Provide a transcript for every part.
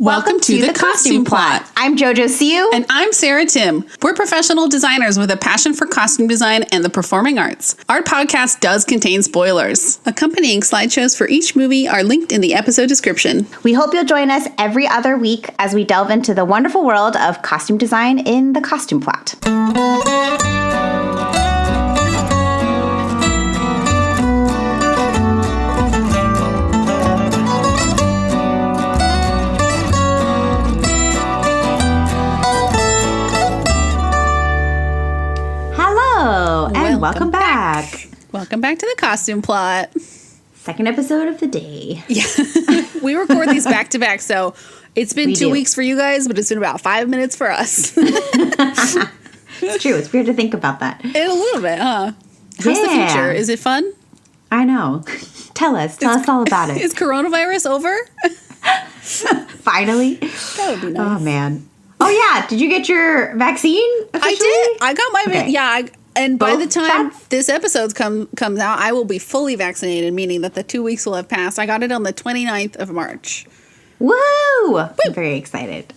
Welcome to the Costume Plot. I'm JoJo Siu. And I'm Sarah Tim. We're professional designers with a passion for costume design and the performing arts. Our podcast does contain spoilers. Accompanying slideshows for each movie are linked in the episode description. We hope you'll join us every other week as we delve into the wonderful world of costume design in the Costume Plot. Welcome back. Welcome back to the Costume Plot. Second episode of the day. Yeah. We record these back to back, so it's been 2 weeks for you guys, but it's been about 5 minutes for us. It's true. It's weird to think about that. A little bit, huh? How's the future? Is it fun? I know. Tell us all about it. Is coronavirus over? Finally. That would be nice. Oh, man. Oh, yeah. Did you get your vaccine officially? I did. I got my And by the time this episode comes out, I will be fully vaccinated, meaning that the 2 weeks will have passed. I got it on the 29th of March. Woo! I'm very excited.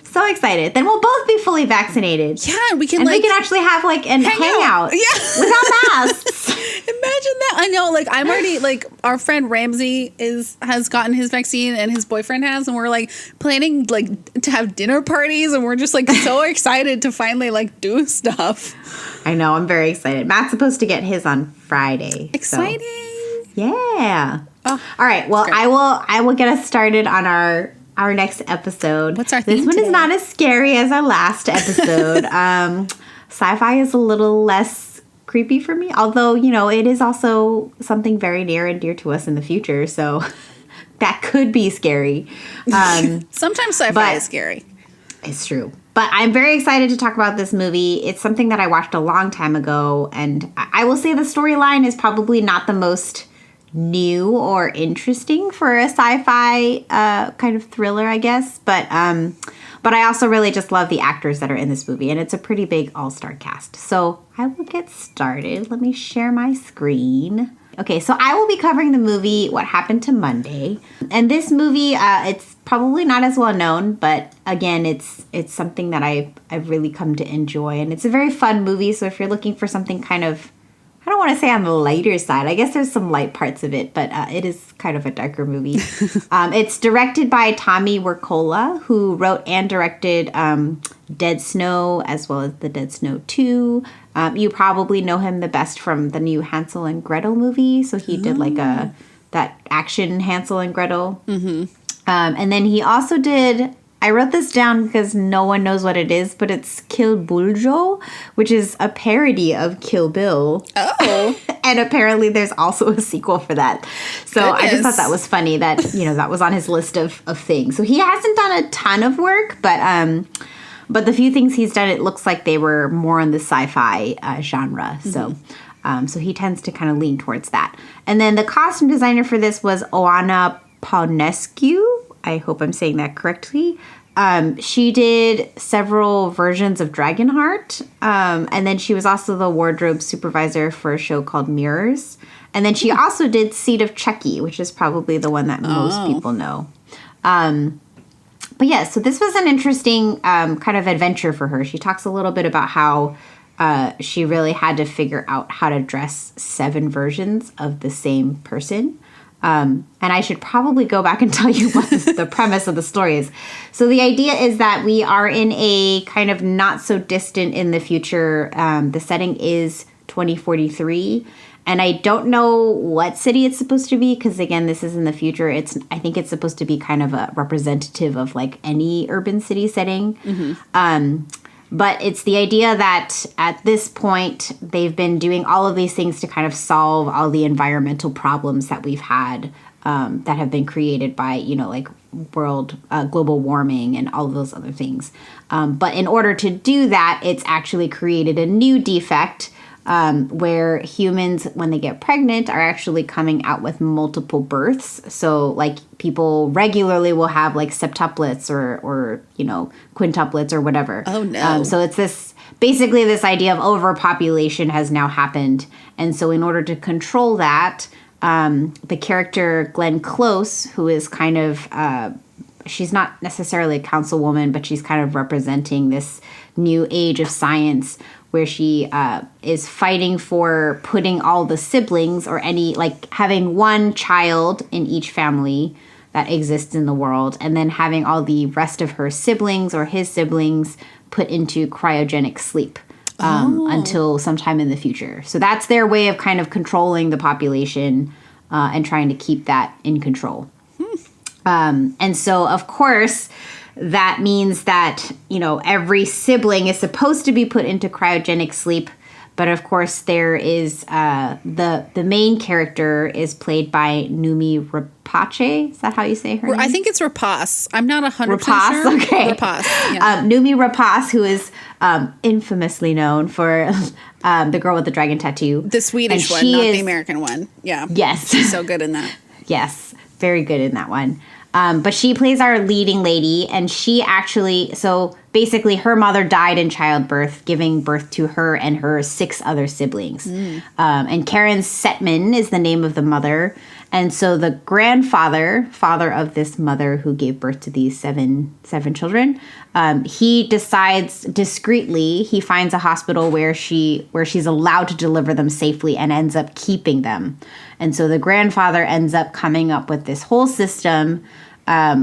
So excited. Then we'll both be fully vaccinated. Yeah, we can actually have an hangout. Yeah. Without masks. Imagine that. I know, I'm already, our friend Ramsey has gotten his vaccine and his boyfriend has, and we're, planning, to have dinner parties, and we're just, so excited to finally, do stuff. I know. I'm very excited. Matt's supposed to get his on Friday. Exciting. So. Yeah. Oh, all right. Well, I will get us started on our next episode. What's our theme This one today? Is not as scary as our last episode. Sci-fi is a little less creepy for me, although, it is also something very near and dear to us in the future, so that could be scary. Sometimes sci-fi is scary. It's true. But I'm very excited to talk about this movie. It's something that I watched a long time ago, and I will say the storyline is probably not the most new or interesting for a sci-fi kind of thriller, I guess. But I also really just love the actors that are in this movie, and it's a pretty big all-star cast. So I will get started. Let me share my screen. Okay, so I will be covering the movie What Happened to Monday. And this movie, it's probably not as well known, but again, it's something that I've really come to enjoy. And it's a very fun movie, so if you're looking for something kind of, I don't want to say on the lighter side. I guess there's some light parts of it, but it is kind of a darker movie. It's directed by Tommy Wirkola, who wrote and directed Dead Snow, as well as the Dead Snow 2. You probably know him the best from the new Hansel and Gretel movie. So he did that action Hansel and Gretel. Mm-hmm. And then he also did, I wrote this down because no one knows what it is, but it's Kill Buljo, which is a parody of Kill Bill. Oh. And apparently there's also a sequel for that. So Goodness. I just thought that was funny that, that was on his list of things. So he hasn't done a ton of work, but the few things he's done, it looks like they were more in the sci-fi genre. Mm-hmm. So he tends to kind of lean towards that. And then the costume designer for this was Oana Paunescu. I hope I'm saying that correctly. She did several versions of Dragonheart. And then she was also the wardrobe supervisor for a show called Mirrors. And then she also did Seed of Chucky, which is probably the one that most people know. But yeah, so this was an interesting kind of adventure for her. She talks a little bit about how she really had to figure out how to dress 7 versions of the same person. And I should probably go back and tell you what the premise of the story is. So the idea is that we are in a kind of not so distant in the future. The setting is 2043. And I don't know what city it's supposed to be because, again, this is in the future. I think it's supposed to be kind of a representative of any urban city setting. Mm-hmm. But it's the idea that at this point, they've been doing all of these things to kind of solve all the environmental problems that we've had that have been created by, global warming and all of those other things. But in order to do that, it's actually created a new defect where humans, when they get pregnant, are actually coming out with multiple births. So, people regularly will have, septuplets or quintuplets or whatever. Oh, no. So it's basically this idea of overpopulation has now happened. And so in order to control that, the character Glenn Close, who is kind of she's not necessarily a councilwoman, but she's kind of representing this new age of science where she is fighting for putting all the siblings or any, like having one child in each family that exists in the world, and then having all the rest of her siblings or his siblings put into cryogenic sleep until sometime in the future. So that's their way of kind of controlling the population and trying to keep that in control. And so, of course, that means that, you know, every sibling is supposed to be put into cryogenic sleep. But of course, there is the main character is played by Numi Rapace. Is that how you say her name? I think it's Rapace. I'm not 100% Rapace, sure. okay. Rapace. Yeah. Numi Rapace, who is infamously known for the girl with the dragon tattoo. The Swedish one, not the American one. Yeah. Yes. She's so good in that. Yes. Very good in that one. But she plays our leading lady, and she actually, so basically her mother died in childbirth, giving birth to her and her 6 other siblings. And Karen Setman is the name of the mother. And so the father of this mother who gave birth to these seven children, he decides discreetly, he finds a hospital where she's allowed to deliver them safely and ends up keeping them. And so the grandfather ends up coming up with this whole system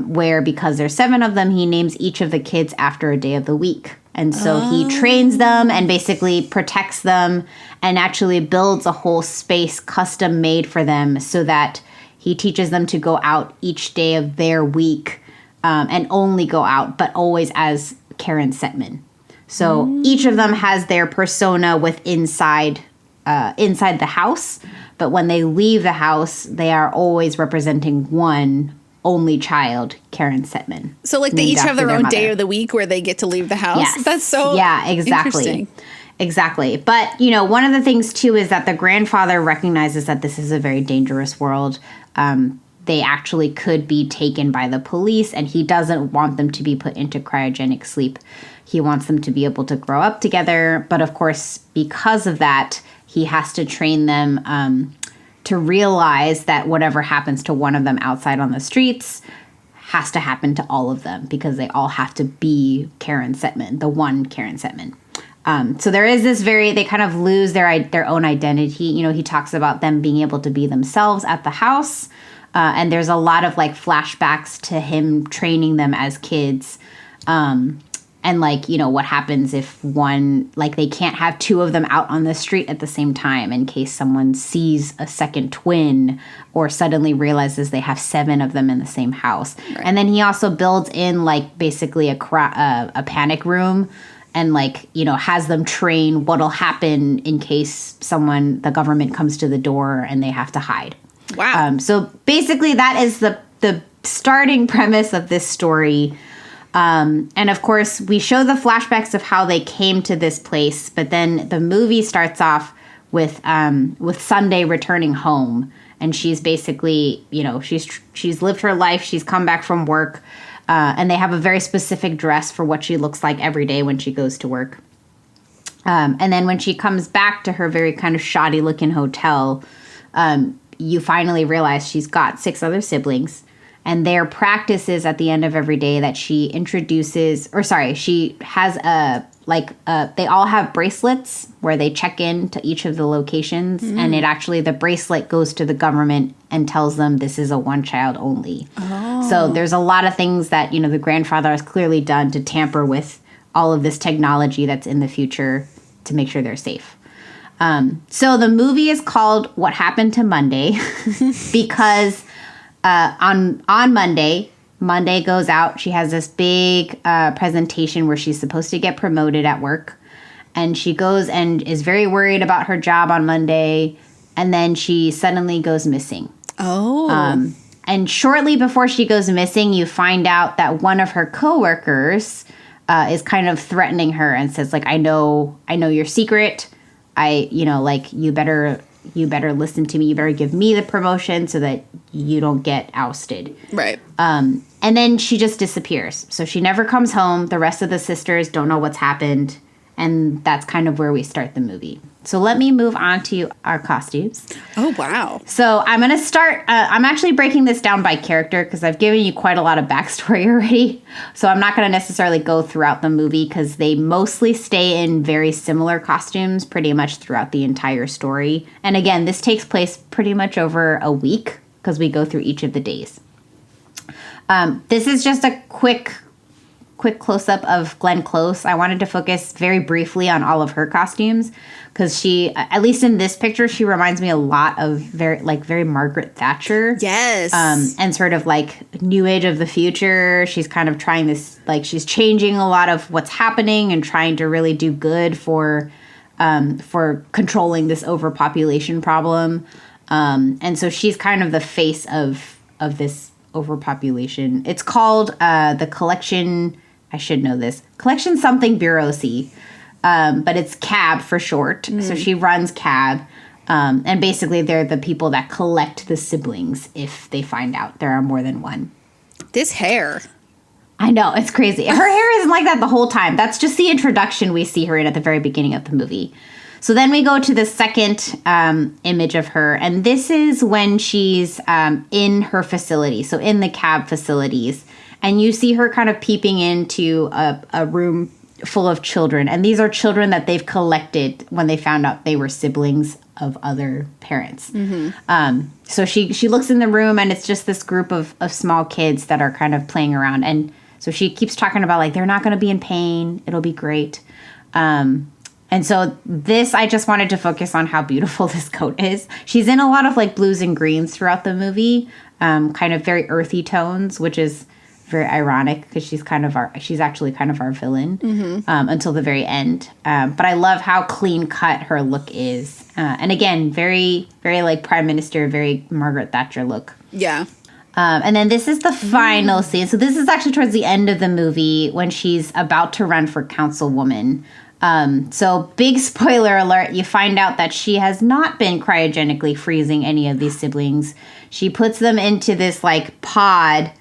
where, because there's 7 of them, he names each of the kids after a day of the week. And so he trains them and basically protects them and actually builds a whole space custom made for them so that he teaches them to go out each day of their week and only go out, but always as Karen Setman. So each of them has their persona inside the house, but when they leave the house, they are always representing one only child, Karen Setman. So like they each have their own day of the week where they get to leave the house? Yes. That's so exactly. Exactly. But, you know, one of the things, too, is that the grandfather recognizes that this is a very dangerous world. They actually could be taken by the police, and he doesn't want them to be put into cryogenic sleep. He wants them to be able to grow up together. But, of course, because of that, he has to train them to realize that whatever happens to one of them outside on the streets has to happen to all of them, because they all have to be Karen Setman, the one Karen Setman. So there is this they kind of lose their own identity. You know, he talks about them being able to be themselves at the house. And there's a lot of like flashbacks to him training them as kids. And like, you know, what happens if they can't have 2 of them out on the street at the same time in case someone sees a second twin or suddenly realizes they have 7 of them in the same house. Right. And then he also builds in like basically a panic room and like, you know, has them train what'll happen in case the government comes to the door and they have to hide. Wow. So basically that is the starting premise of this story. And of course, we show the flashbacks of how they came to this place, but then the movie starts off with Sunday returning home, and she's basically, you know, she's lived her life, she's come back from work, and they have a very specific dress for what she looks like every day when she goes to work. And then when she comes back to her very kind of shoddy looking hotel, you finally realize she's got 6 other siblings. And their practice is at the end of every day that she has they all have bracelets where they check in to each of the locations. And the bracelet goes to the government and tells them this is a one child only. Oh. So there's a lot of things that, you know, the grandfather has clearly done to tamper with all of this technology that's in the future to make sure they're safe. So the movie is called What Happened to Monday because... on Monday goes out. She has this big presentation where she's supposed to get promoted at work. And she goes and is very worried about her job on Monday. And then she suddenly goes missing. Oh. And shortly before she goes missing, you find out that one of her coworkers is kind of threatening her and says, like, I know your secret. You better listen to me. You better give me the promotion so that you don't get ousted. Right. And then she just disappears. So she never comes home. The rest of the sisters don't know what's happened. And that's kind of where we start the movie. So let me move on to our costumes. Oh, wow. So I'm going to start, I'm actually breaking this down by character because I've given you quite a lot of backstory already. So I'm not going to necessarily go throughout the movie because they mostly stay in very similar costumes pretty much throughout the entire story. And again, this takes place pretty much over a week because we go through each of the days. This is just a quick close-up of Glenn Close. I wanted to focus very briefly on all of her costumes because she, at least in this picture, she reminds me a lot of very Margaret Thatcher. Yes. And sort of like New Age of the future. She's kind of trying this, like she's changing a lot of what's happening and trying to really do good for controlling this overpopulation problem. And so she's kind of the face of this overpopulation. It's called the Collection. I should know this. Collection something bureaucracy, but it's CAB for short. So she runs CAB, and basically they're the people that collect the siblings if they find out there are more than one. This hair. I know, it's crazy. Her hair isn't like that the whole time. That's just the introduction we see her in at the very beginning of the movie. So then we go to the second image of her, and this is when she's in her facility, so in the CAB facilities. And you see her kind of peeping into a room full of children. And these are children that they've collected when they found out they were siblings of other parents. So she looks in the room, and it's just this group of small kids that are kind of playing around. And so she keeps talking about, like, they're not going to be in pain. It'll be great. And so this, I just wanted to focus on how beautiful this coat is. She's in a lot of, like, blues and greens throughout the movie, kind of very earthy tones, which is very ironic because she's actually kind of our villain until the very end. But I love how clean cut her look is. And again, very, very like Prime Minister, very Margaret Thatcher look. Yeah. And then this is the final scene. So this is actually towards the end of the movie when she's about to run for councilwoman. So big spoiler alert, you find out that she has not been cryogenically freezing any of these siblings. She puts them into this like pod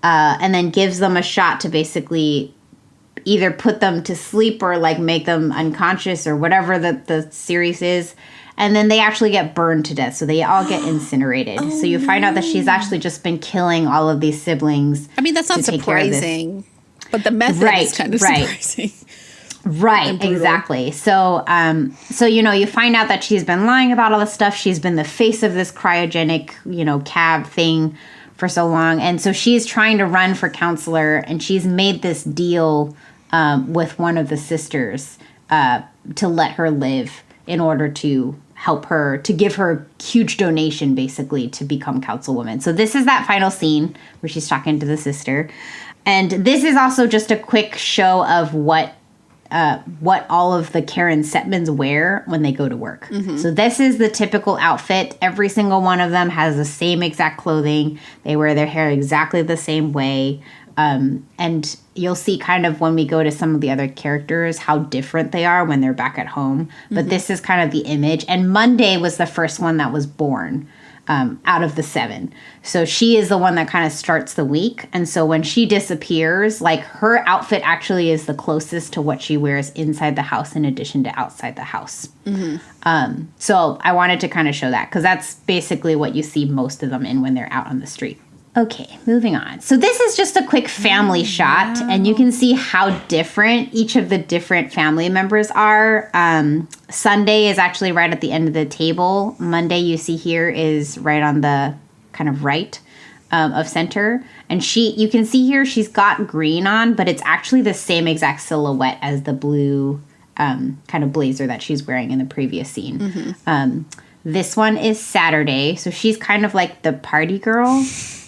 and then gives them a shot to basically either put them to sleep or like make them unconscious or whatever the series is. And then they actually get burned to death. So they all get incinerated. So you find out that she's actually just been killing all of these siblings. I mean, that's not surprising, but the method is kind of surprising. Right, exactly. So, you find out that she's been lying about all this stuff. She's been the face of this cryogenic, CAB thing for so long. And so she's trying to run for counselor, and she's made this deal with one of the sisters to let her live in order to help her, to give her a huge donation, basically, to become councilwoman. So this is that final scene where she's talking to the sister. And this is also just a quick show of what all of the Karen Setmans wear when they go to work. So this is the typical outfit. Every single one of them has the same exact clothing. They wear their hair exactly the same way. And you'll see kind of when we go to some of the other characters how different they are when they're back at home. But this is kind of the image. And Monday was the first one that was born out of the 7. So she is the one that kind of starts the week. And so when she disappears, like her outfit actually is the closest to what she wears inside the house in addition to outside the house. So I wanted to kind of show that because that's basically what you see most of them in when they're out on the street. Okay, moving on. So this is just a quick family shot, and you can see how different each of the different family members are. Sunday is actually right at the end of the table. Monday, you see here, is right on the kind of right of center. And you can see here she's got green on, but it's actually the same exact silhouette as the blue kind of blazer that she's wearing in the previous scene. This one is Saturday, so she's kind of like the party girl.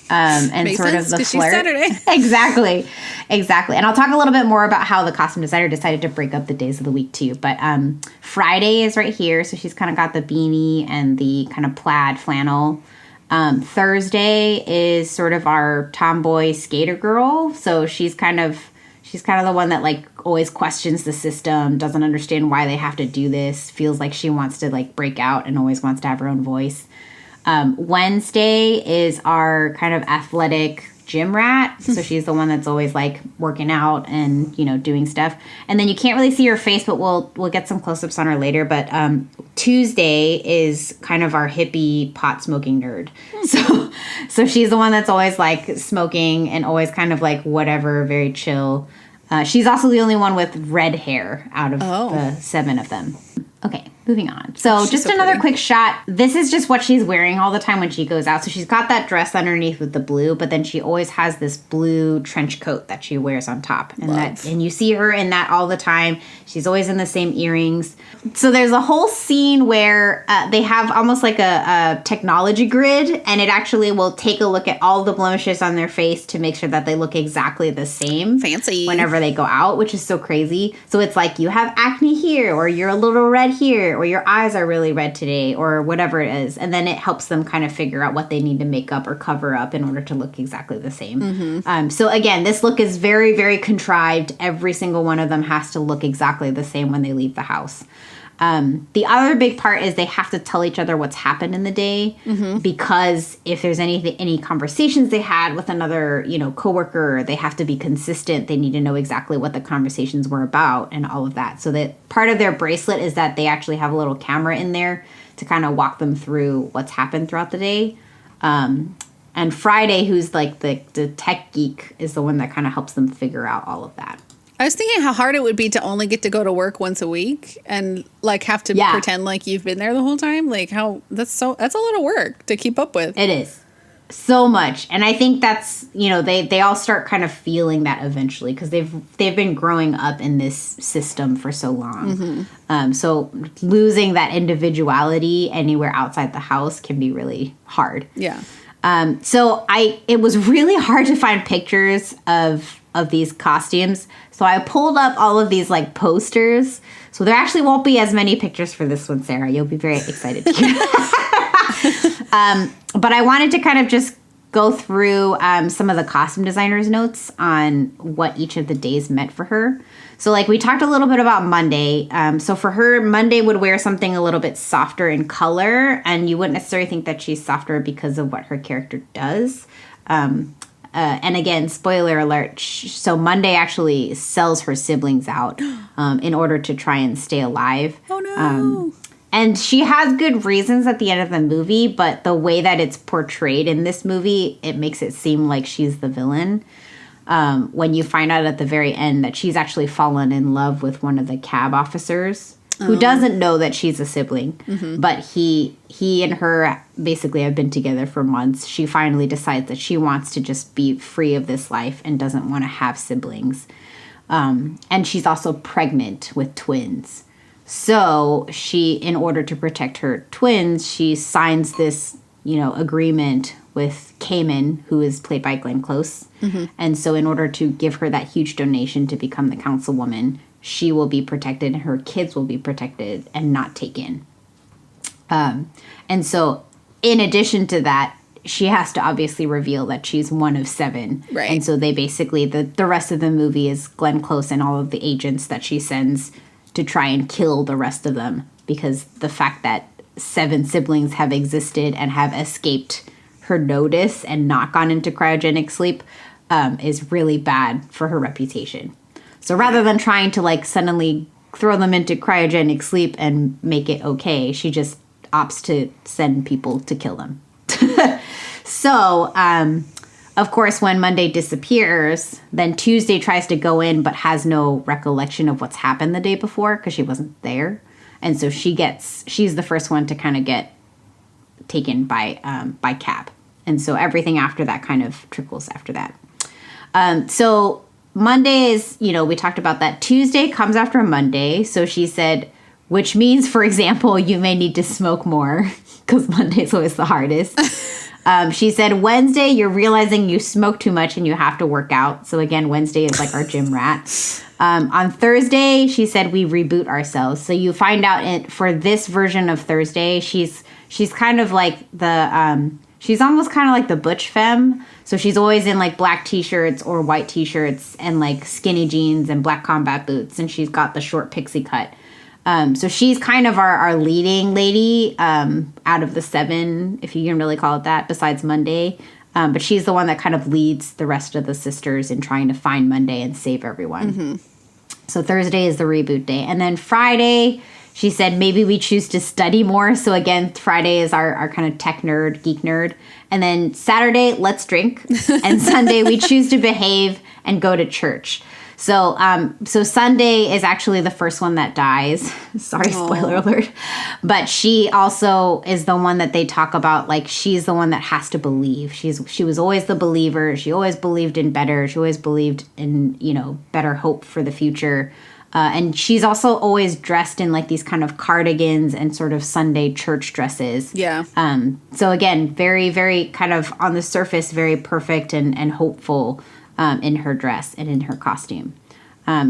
And Makes sort sense, of the flirt. Saturday. Exactly. And I'll talk a little bit more about how the costume designer decided to break up the days of the week too. But Friday is right here, so she's kind of got the beanie and the kind of plaid flannel. Thursday is sort of our tomboy skater girl, so she's kind of the one that like always questions the system, doesn't understand why they have to do this, feels like she wants to like break out and always wants to have her own voice. Wednesday is our kind of athletic gym rat. So she's the one that's always like working out and, doing stuff. And then you can't really see her face, but we'll get some close-ups on her later. But Tuesday is kind of our hippie pot smoking nerd. So she's the one that's always like smoking and always kind of like whatever, very chill. She's also the only one with red hair out of the 7 of them. Okay, moving on. So just so another quick shot. This is just what she's wearing all the time when she goes out. So she's got that dress underneath with the blue, but then she always has this blue trench coat that she wears on top. And you see her in that all the time. She's always in the same earrings. So there's a whole scene where they have almost like a technology grid, and it actually will take a look at all the blemishes on their face to make sure that they look exactly the same. Fancy. Whenever they go out, which is so crazy. So it's like you have acne here, or you're a little red here, or your eyes are really red today, or whatever it is. And then it helps them kind of figure out what they need to make up or cover up in order to look exactly the same. Mm-hmm. So again, this look is very, very contrived. Every single one of them has to look exactly the same when they leave the house. The other big part is they have to tell each other what's happened in the day, because if there's any conversations they had with another, coworker, they have to be consistent. They need to know exactly what the conversations were about and all of that. So that part of their bracelet is that they actually have a little camera in there to kind of walk them through what's happened throughout the day. And Friday, who's like the tech geek, is the one that kind of helps them figure out all of that. I was thinking how hard it would be to only get to go to work once a week and like have to pretend like you've been there the whole time. Like that's a lot of work to keep up with. It is so much. And I think that's, they all start kind of feeling that eventually because they've been growing up in this system for so long. So losing that individuality anywhere outside the house can be really hard. Yeah. So it was really hard to find pictures of these costumes. So I pulled up all of these like posters. So there actually won't be as many pictures for this one, Sarah. You'll be very excited to hear. But I wanted to kind of just go through some of the costume designers' notes on what each of the days meant for her. So like we talked a little bit about Monday. So for her, Monday would wear something a little bit softer in color. And you wouldn't necessarily think that she's softer because of what her character does. And again, spoiler alert, so Monday actually sells her siblings out in order to try and stay alive. Oh, no. And she has good reasons at the end of the movie, but the way that it's portrayed in this movie, it makes it seem like she's the villain. When you find out at the very end that she's actually fallen in love with one of the cab officers. Who doesn't know that she's a sibling, but he and her basically have been together for months. She finally decides that she wants to just be free of this life and doesn't want to have siblings. And she's also pregnant with twins. So she, in order to protect her twins, she signs this, agreement with Cayman, who is played by Glenn Close. And so in order to give her that huge donation to become the councilwoman, she will be protected and her kids will be protected and not taken. And so in addition to that, she has to obviously reveal that she's one of 7. Right. And so they basically, the rest of the movie is Glenn Close and all of the agents that she sends to try and kill the rest of them. Because the fact that 7 siblings have existed and have escaped her notice and not gone into cryogenic sleep is really bad for her reputation. So rather than trying to like suddenly throw them into cryogenic sleep and make it okay, she just opts to send people to kill them. So, of course, when Monday disappears, then Tuesday tries to go in but has no recollection of what's happened the day before because she wasn't there. And so she's the first one to kind of get taken by cab. And so everything after that kind of trickles after that. So Monday is, we talked about that. Tuesday comes after Monday. So she said, which means, for example, you may need to smoke more because Monday is always the hardest. She said, Wednesday, you're realizing you smoke too much and you have to work out. So again, Wednesday is like our gym rat. On Thursday, she said, we reboot ourselves. So you find out for this version of Thursday, she's kind of like she's almost kind of like the butch femme. So she's always in like black t-shirts or white t-shirts and like skinny jeans and black combat boots. And she's got the short pixie cut. So she's kind of our leading lady out of the 7, if you can really call it that, besides Monday. But she's the one that kind of leads the rest of the sisters in trying to find Monday and save everyone. So Thursday is the reboot day. And then Friday, she said, maybe we choose to study more. So again, Friday is our kind of tech nerd, geek nerd. And then Saturday, let's drink. And Sunday, we choose to behave and go to church. So so Sunday is actually the first one that dies. Sorry, spoiler alert. But she also is the one that they talk about, like, she's the one that has to believe. She was always the believer. She always believed in better. She always believed in, better hope for the future. And she's also always dressed in like these kind of cardigans and sort of Sunday church dresses. Yeah. So again, very, very kind of on the surface, very perfect and hopeful in her dress and in her costume.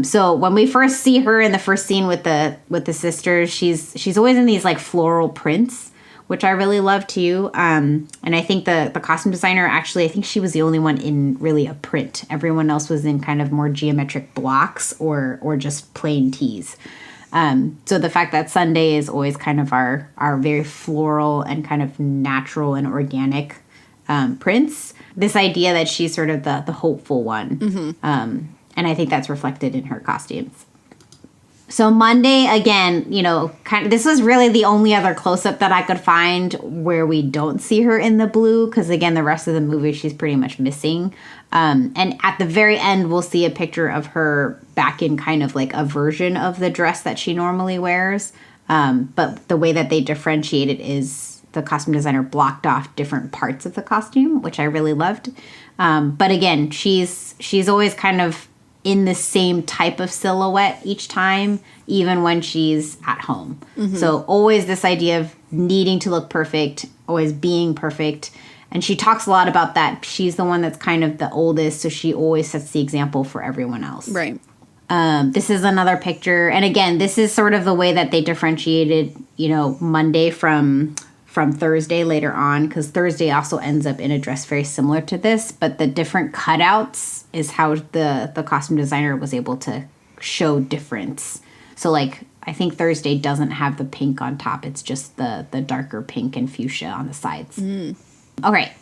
So when we first see her in the first scene with the sisters, she's always in these like floral prints, which I really love too. And I think the costume designer, actually, I think she was the only one in really a print. Everyone else was in kind of more geometric blocks or just plain tees. So the fact that Sunday is always kind of our very floral and kind of natural and organic prints, this idea that she's sort of the hopeful one. And I think that's reflected in her costumes. So Monday, again, kind of, this was really the only other close-up that I could find where we don't see her in the blue, because again, the rest of the movie, she's pretty much missing. And at the very end, we'll see a picture of her back in kind of like a version of the dress that she normally wears. But the way that they differentiate it is the costume designer blocked off different parts of the costume, which I really loved. But again, she's always kind of in the same type of silhouette each time, even when she's at home. So always this idea of needing to look perfect, always being perfect. And she talks a lot about that. She's the one that's kind of the oldest, so she always sets the example for everyone else. Right. This is another picture. And again, this is sort of the way that they differentiated, Monday from Thursday later on, because Thursday also ends up in a dress very similar to this, but the different cutouts is how the costume designer was able to show difference. So like, I think Thursday doesn't have the pink on top. It's just the darker pink and fuchsia on the sides. Okay.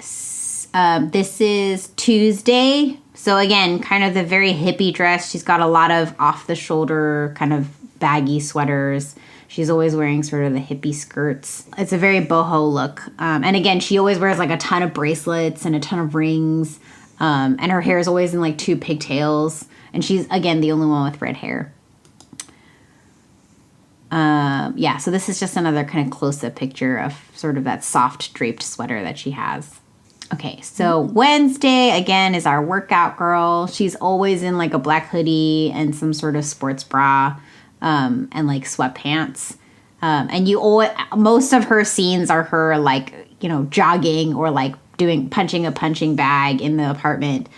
This is Tuesday. So again, kind of the very hippie dress. She's got a lot of off the shoulder kind of baggy sweaters. She's always wearing sort of the hippie skirts. It's a very boho look. And again, she always wears like a ton of bracelets and a ton of rings. And her hair is always in like 2 pigtails. And she's, again, the only one with red hair. So this is just another kind of close-up picture of sort of that soft draped sweater that she has. Okay, so Wednesday, again, is our workout girl. She's always in like a black hoodie and some sort of sports bra. And like sweatpants. And most of her scenes are her like, jogging or like punching a punching bag in the apartment.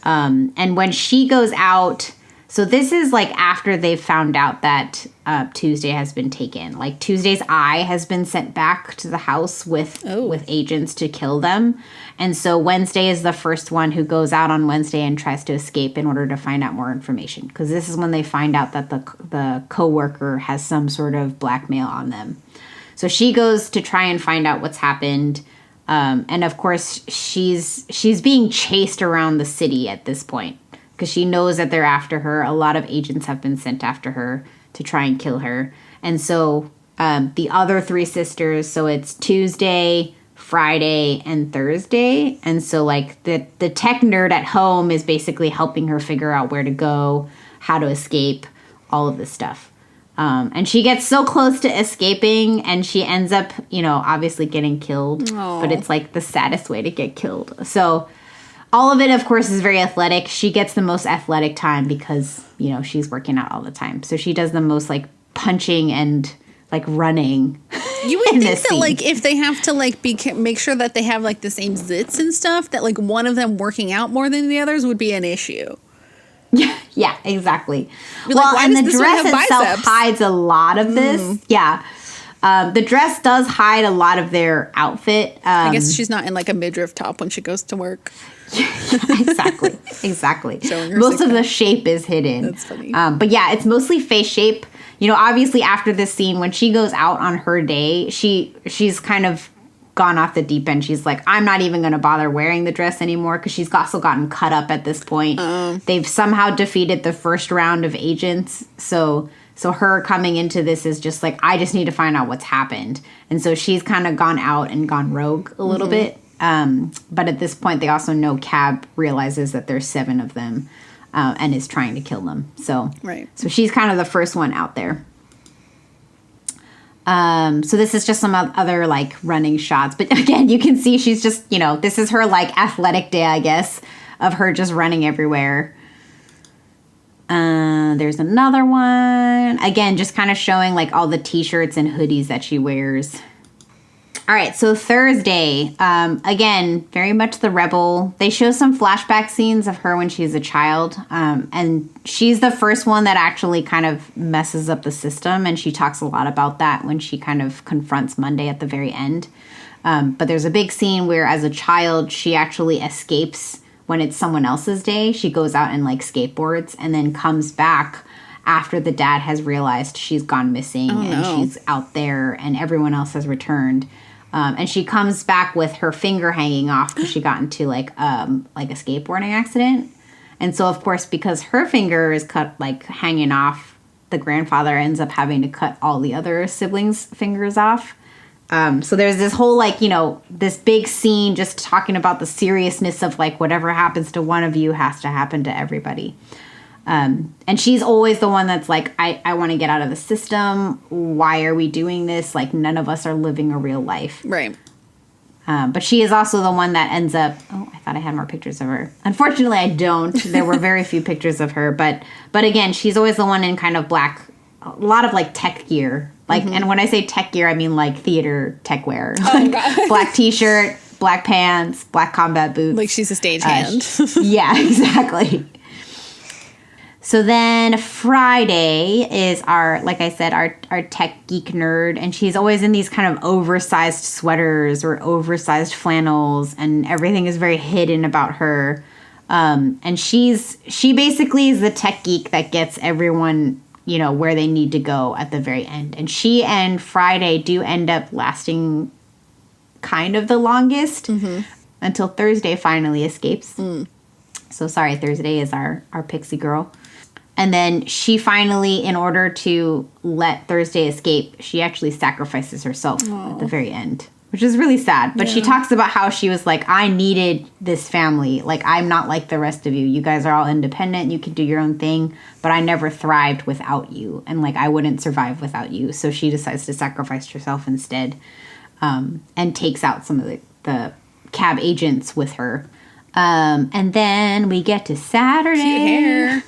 And when she goes out, so this is like after they've found out that Tuesday has been taken. Like Tuesday's eye has been sent back to the house with agents to kill them. And so Wednesday is the first one who goes out on Wednesday and tries to escape in order to find out more information. Because this is when they find out that the coworker has some sort of blackmail on them. So she goes to try and find out what's happened. And of course, she's being chased around the city at this point, because she knows that they're after her. A lot of agents have been sent after her to try and kill her. And so the other 3 sisters, so it's Tuesday, Friday, and Thursday. And so like the tech nerd at home is basically helping her figure out where to go, how to escape, all of this stuff. And she gets so close to escaping, and she ends up, obviously getting killed. Aww. But it's like the saddest way to get killed. So all of it, of course, is very athletic. She gets the most athletic time because, she's working out all the time. So she does the most like punching and like running. You would think that like if they have to like make sure that they have like the same zits and stuff, that like one of them working out more than the others would be an issue. Yeah, exactly. Why and does the this one dress have itself biceps? hides a lot of this. Yeah. The dress does hide a lot of their outfit. I guess she's not in like a midriff top when she goes to work. Exactly. Most of the shape is hidden. That's funny. But yeah, it's mostly face shape. Obviously after this scene, when she goes out on her day, she's kind of gone off the deep end. She's like, I'm not even going to bother wearing the dress anymore because she's also gotten cut up at this point. They've somehow defeated the first round of agents. So her coming into this is just like, I just need to find out what's happened. And so she's kind of gone out and gone rogue a little bit. But at this point, they also know Cab realizes that there's 7 of them and is trying to kill them. So she's kind of the first one out there. So this is just some other like running shots. But again, you can see she's just, this is her like athletic day, I guess, of her just running everywhere. There's another one. Again, just kind of showing like all the t-shirts and hoodies that she wears. All right, so Thursday, again, very much the rebel. They show some flashback scenes of her when she's a child, and she's the first one that actually kind of messes up the system, and she talks a lot about that when she kind of confronts Monday at the very end. But there's a big scene where, as a child, she actually escapes when it's someone else's day. She goes out and, like, skateboards and then comes back after the dad has realized she's gone missing she's out there and everyone else has returned. And she comes back with her finger hanging off because she got into like a skateboarding accident. And so, of course, because her finger is cut, like hanging off, the grandfather ends up having to cut all the other siblings' fingers off. So there's this whole this big scene just talking about the seriousness of like whatever happens to one of you has to happen to everybody. And she's always the one that's like, I want to get out of the system. Why are we doing this? Like, none of us are living a real life. Right. But she is also the one that ends up... Oh, I thought I had more pictures of her. Unfortunately, I don't. There were very few pictures of her. But again, she's always the one in kind of black... A lot of, like, tech gear. Like, and when I say tech gear, I mean, like, theater tech wear. Oh, God. Black t-shirt, black pants, black combat boots. Like she's a stagehand. Yeah, exactly. So then Friday is our tech geek nerd, and she's always in these kind of oversized sweaters or oversized flannels, and everything is very hidden about her. And she basically is the tech geek that gets everyone, where they need to go at the very end. And she and Friday do end up lasting kind of the longest until Thursday finally escapes. So sorry, Thursday is our pixie girl. And then she finally, in order to let Thursday escape, she actually sacrifices herself at the very end, which is really sad. But she talks about how she was like, I needed this family. Like, I'm not like the rest of you. You guys are all independent. You can do your own thing. But I never thrived without you. And, like, I wouldn't survive without you. So she decides to sacrifice herself instead and takes out some of the cab agents with her. And then we get to Saturday. Cute hair.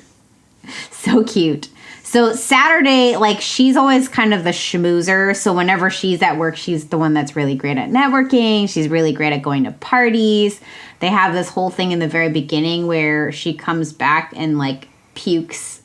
So cute. So Saturday, like, she's always kind of the schmoozer. So whenever she's at work, she's the one that's really great at networking. She's really great at going to parties. They have this whole thing in the very beginning where she comes back and, like, pukes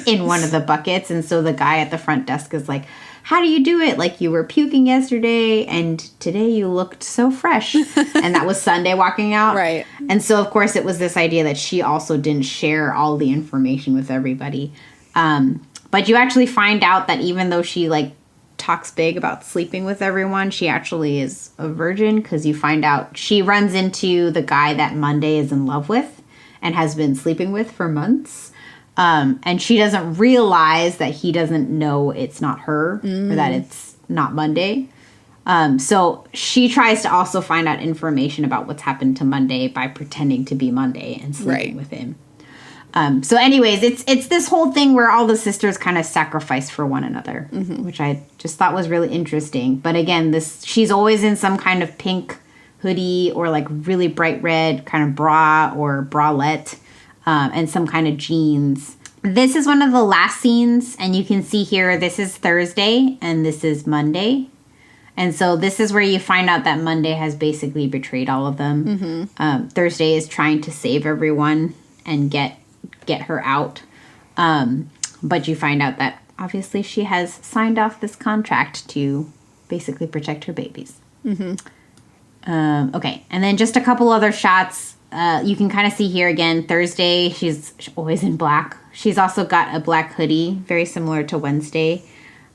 in one of the buckets. And so the guy at the front desk is like, how do you do it? Like, you were puking yesterday, and today you looked so fresh. And that was Sunday walking out. Right. And so, of course, it was this idea that she also didn't share all the information with everybody. But you actually find out that even though she, like, talks big about sleeping with everyone, she actually is a virgin, because you find out she runs into the guy that Monday is in love with and has been sleeping with for months. And she doesn't realize that he doesn't know it's not her or that it's not Monday. So she tries to also find out information about what's happened to Monday by pretending to be Monday and sleeping with him. So anyways, it's this whole thing where all the sisters kind of sacrifice for one another, which I just thought was really interesting. But again, she's always in some kind of pink hoodie or like really bright red kind of bra or bralette. And some kind of jeans. This is one of the last scenes, and you can see here, this is Thursday, and this is Monday. And so this is where you find out that Monday has basically betrayed all of them. Thursday is trying to save everyone and get her out. But you find out that, obviously, she has signed off this contract to basically protect her babies. Okay, and then just a couple other shots. You can kind of see here again, Thursday, she's always in black. She's also got a black hoodie, very similar to Wednesday.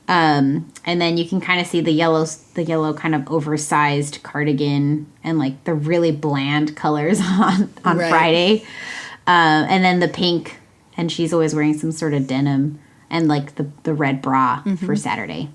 And then you can kind of see the yellow kind of oversized cardigan and like the really bland colors on Right. Friday. And then the pink, and she's always wearing some sort of denim and like the red bra for Saturday.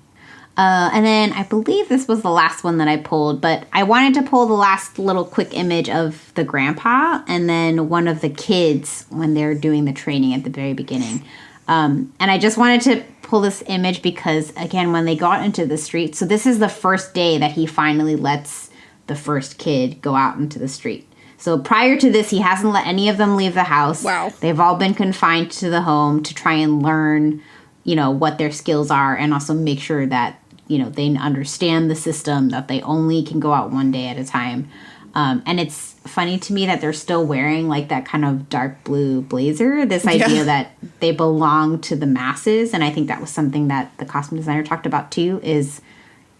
And then I believe this was the last one that I pulled, but I wanted to pull the last little quick image of the grandpa and then one of the kids when they're doing the training at the very beginning. And I just wanted to pull this image because, again, when they go out into the street, so this is the first day that he finally lets the first kid go out into the street. So prior to this, he hasn't let any of them leave the house. Wow. They've all been confined to the home to try and learn, what their skills are and also make sure that, they understand the system, that they only can go out one day at a time. And it's funny to me that they're still wearing like that kind of dark blue blazer, this idea that they belong to the masses. And I think that was something that the costume designer talked about too, is,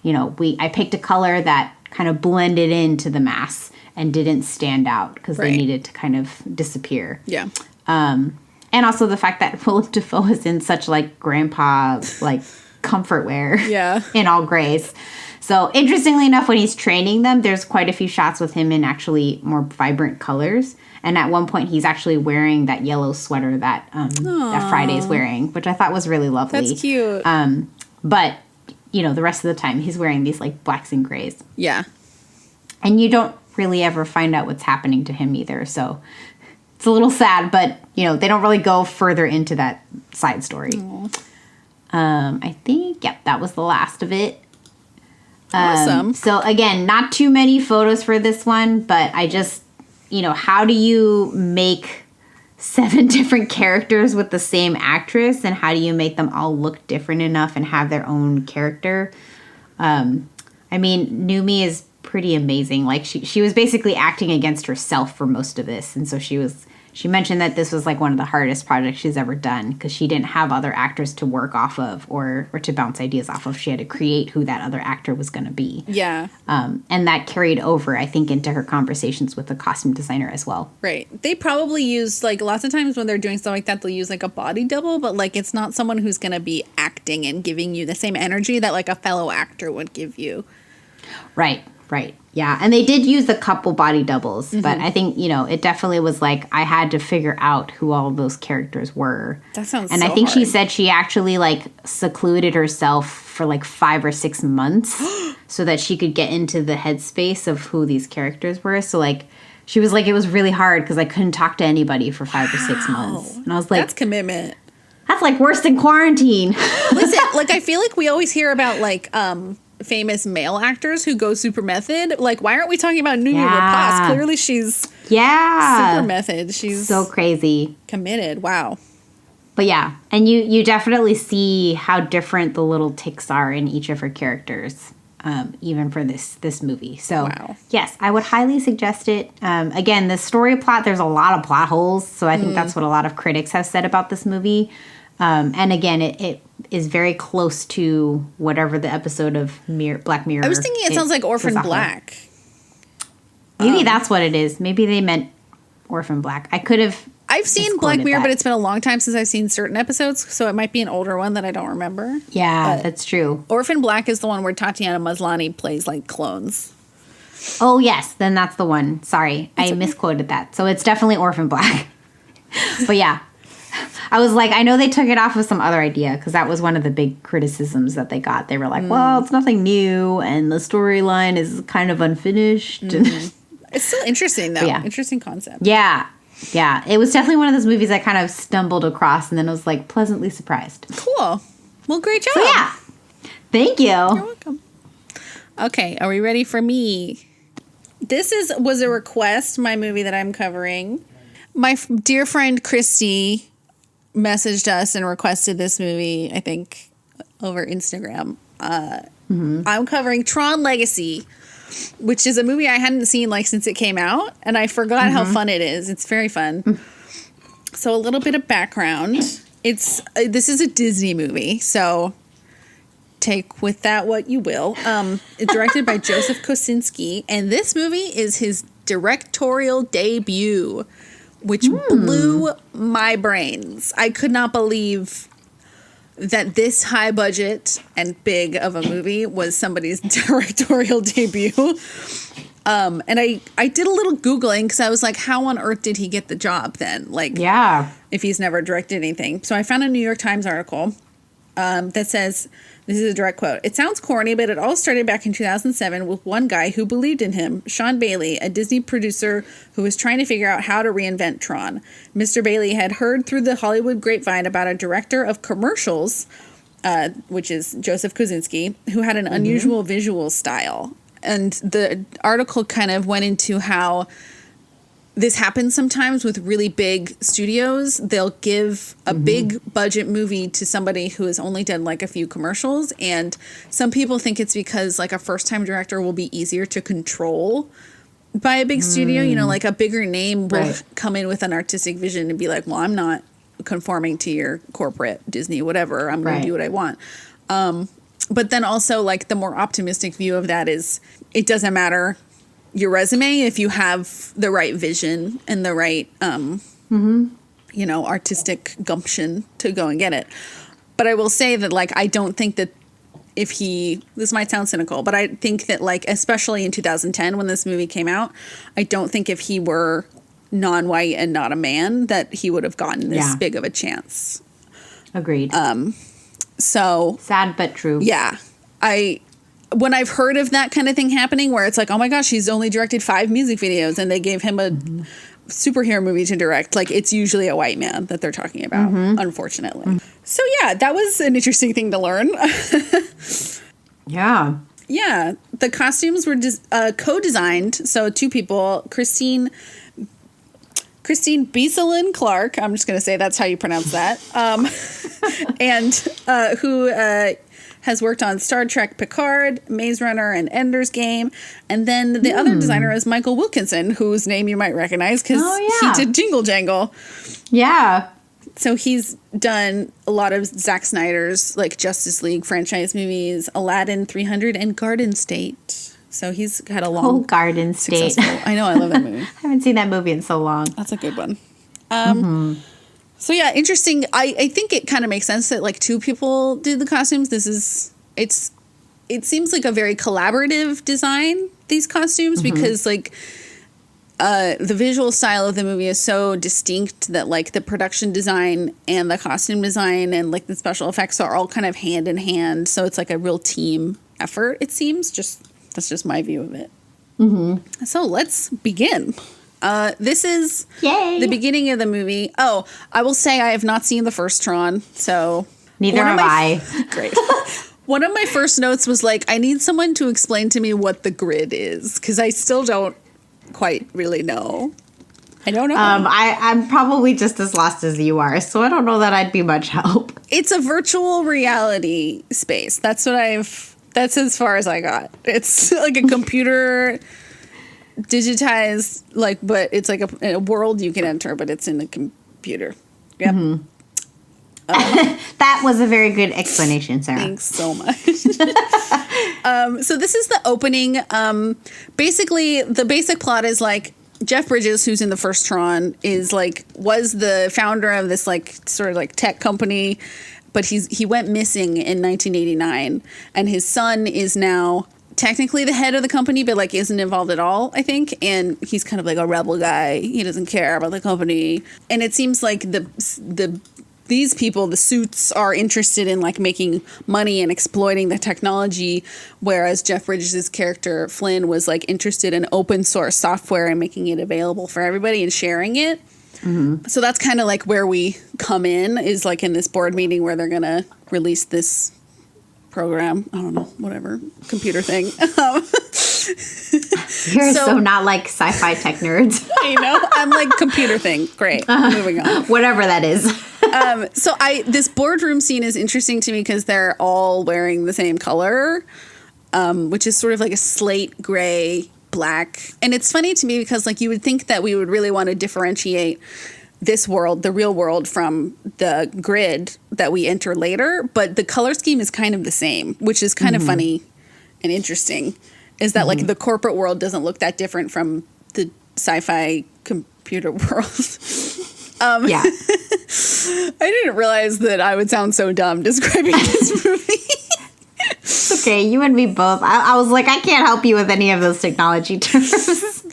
I picked a color that kind of blended into the mass and didn't stand out because they needed to kind of disappear. Yeah. And also the fact that Willem Dafoe is in such like grandpa, like comfort wear in all grays. So interestingly enough, when he's training them, there's quite a few shots with him in actually more vibrant colors. And at one point, he's actually wearing that yellow sweater that Friday's wearing, which I thought was really lovely. That's cute. But, the rest of the time, he's wearing these like blacks and grays. Yeah. And you don't really ever find out what's happening to him either. So it's a little sad, but, they don't really go further into that side story. I think, that was the last of it. Awesome. So again, not too many photos for this one, but I just, how do you make 7 different characters with the same actress, and how do you make them all look different enough and have their own character? Numi is pretty amazing. Like she was basically acting against herself for most of this, and so she mentioned that this was like one of the hardest projects she's ever done because she didn't have other actors to work off of or to bounce ideas off of. She had to create who that other actor was going to be. Yeah. And that carried over, I think, into her conversations with the costume designer as well. Right. They probably use, like, lots of times when they're doing stuff like that, they'll use, like, a body double, but, like, it's not someone who's going to be acting and giving you the same energy that, like, a fellow actor would give you. Right. Yeah, and they did use a couple body doubles, but I think, it definitely was like I had to figure out who all of those characters were. That sounds And so I think hard. she said she actually, like, secluded herself for, like, 5 or 6 months so that she could get into the headspace of who these characters were. So, like, she was like, it was really hard because I couldn't talk to anybody for 5 or 6 months. And I was like, That's commitment. that's, like, worse than quarantine. Listen, like, I feel like we always hear about, like, famous male actors who go super method. Like, why aren't we talking about Numi Rapace? Clearly she's super method. She's so crazy. Committed. Wow. But yeah, and you definitely see how different the little ticks are in each of her characters, even for this movie. So yes, I would highly suggest it. Again, the story plot, there's a lot of plot holes. So I think that's what a lot of critics have said about this movie. And again, it is very close to whatever the episode of Black Mirror. I was thinking it sounds like Orphan Black. Maybe that's what it is. Maybe they meant Orphan Black. I've seen Black Mirror, but it's been a long time since I've seen certain episodes, so it might be an older one that I don't remember. Yeah, that's true. Orphan Black is the one where Tatiana Maslany plays like clones. Oh, yes, then that's the one. Sorry, I misquoted that. So it's definitely Orphan Black. But yeah. I was like, I know they took it off of some other idea because that was one of the big criticisms that they got. They were like, well, it's nothing new and the storyline is kind of unfinished. It's still interesting, though. Yeah. Interesting concept. Yeah. It was definitely one of those movies I kind of stumbled across and then I was like pleasantly surprised. Cool. Well, great job. So, yeah. Thank you. You're welcome. Okay, are we ready for me? This was a request, my movie that I'm covering. My dear friend Christy messaged us and requested this movie, I think, over Instagram. I'm covering Tron Legacy, which is a movie I hadn't seen since it came out, and I forgot how fun it is. It's very fun. So a little bit of background. This is a Disney movie, so take with that what you will. It's directed by Joseph Kosinski, and this movie is his directorial debut, which blew my brains. I could not believe that this high budget and big of a movie was somebody's directorial debut. And I did a little Googling because I was like, how on earth did he get the job then? Like, Yeah. if he's never directed anything. So I found a New York Times article that says, this is a direct quote, "It sounds corny, but it all started back in 2007 with one guy who believed in him, Sean Bailey, a Disney producer who was trying to figure out how to reinvent Tron. Mr. Bailey had heard through the Hollywood grapevine about a director of commercials, which is Joseph Kosinski, who had an unusual visual style." And the article kind of went into how this happens sometimes with really big studios. They'll give a big budget movie to somebody who has only done like a few commercials. And some people think it's because like a first time director will be easier to control by a big studio. You know, like a bigger name will come in with an artistic vision and be like, well, I'm not conforming to your corporate Disney, whatever. I'm going to do what I want. But then also like the more optimistic view of that is it doesn't matter your resume if you have the right vision and the right, you know, artistic gumption to go and get it. But I will say that, like, I don't think that this might sound cynical, but I think that, like, especially in 2010 when this movie came out, I don't think if he were non-white and not a man that he would have gotten this big of a chance. Agreed. So sad but true. Yeah. When I've heard of that kind of thing happening where it's like, oh my gosh, he's only directed 5 music videos and they gave him a superhero movie to direct, like it's usually a white man that they're talking about, unfortunately. So yeah, that was an interesting thing to learn. Yeah. Yeah. The costumes were co-designed. So 2 people, Christine Beaselin Clark, I'm just going to say that's how you pronounce that, and who has worked on Star Trek Picard, Maze Runner, and Ender's Game. And then the other designer is Michael Wilkinson, whose name you might recognize because he did Jingle Jangle. Yeah. So he's done a lot of Zack Snyder's like Justice League franchise movies, Aladdin, 300, and Garden State. So he's had a long Garden State. I know, I love that movie. I haven't seen that movie in so long. That's a good one. So yeah, interesting. I think it kind of makes sense that like 2 people did the costumes. It seems like a very collaborative design, these costumes, because like the visual style of the movie is so distinct that like the production design and the costume design and like the special effects are all kind of hand in hand. So it's like a real team effort, it seems. That's just my view of it. So let's begin. This is the beginning of the movie. Oh, I will say I have not seen the first Tron, so... Neither have I. Great. One of my first notes was like, I need someone to explain to me what the grid is, because I still don't quite really know. I don't know. I'm probably just as lost as you are, so I don't know that I'd be much help. It's a virtual reality space. That's as far as I got. It's like a computer... digitized, like, but it's like a world you can enter, but it's in a computer. Yep. That was a very good explanation, Sarah. Thanks so much. So this is the opening. Basically, the basic plot is like Jeff Bridges, who's in the first Tron, was the founder of this like sort of like tech company, but he went missing in 1989, and his son is now technically the head of the company, but like isn't involved at all, I think. And he's kind of like a rebel guy. He doesn't care about the company. And it seems like these people, the suits, are interested in like making money and exploiting the technology, whereas Jeff Bridges' character Flynn was like interested in open source software and making it available for everybody and sharing it. So that's kind of like where we come in, is like in this board meeting where they're gonna release this program, I don't know, whatever, computer thing. You're so not like sci-fi tech nerds. You know, I'm like computer thing. Great. Moving on. Whatever that is. So this boardroom scene is interesting to me because they're all wearing the same color, which is sort of like a slate gray black. And it's funny to me because like you would think that we would really want to differentiate this world, the real world, from the grid that we enter later, but the color scheme is kind of the same, which is kind of funny and interesting, is that like the corporate world doesn't look that different from the sci-fi computer world. Yeah. I didn't realize that I would sound so dumb describing this movie. It's okay, you and me both. I was like, I can't help you with any of those technology terms.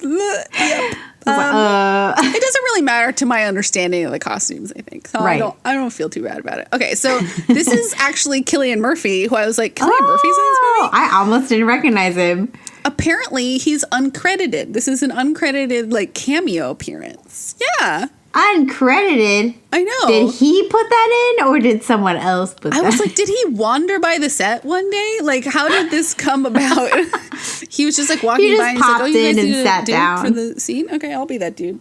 Yep. It doesn't really matter to my understanding of the costumes, I think. So Right. I don't feel too bad about it. Okay, so this is actually Cillian Murphy, who I was like, Cillian Murphy's in this movie? I almost didn't recognize him. Apparently, he's uncredited. This is an uncredited, like, cameo appearance. Yeah. Uncredited? I know. Did he put that in, or did someone else put that in? I was like, did he wander by the set one day? Like, how did this come about? He was just, like, walking by and he's like, oh, you guys need a dude for the scene? Okay, I'll be that dude.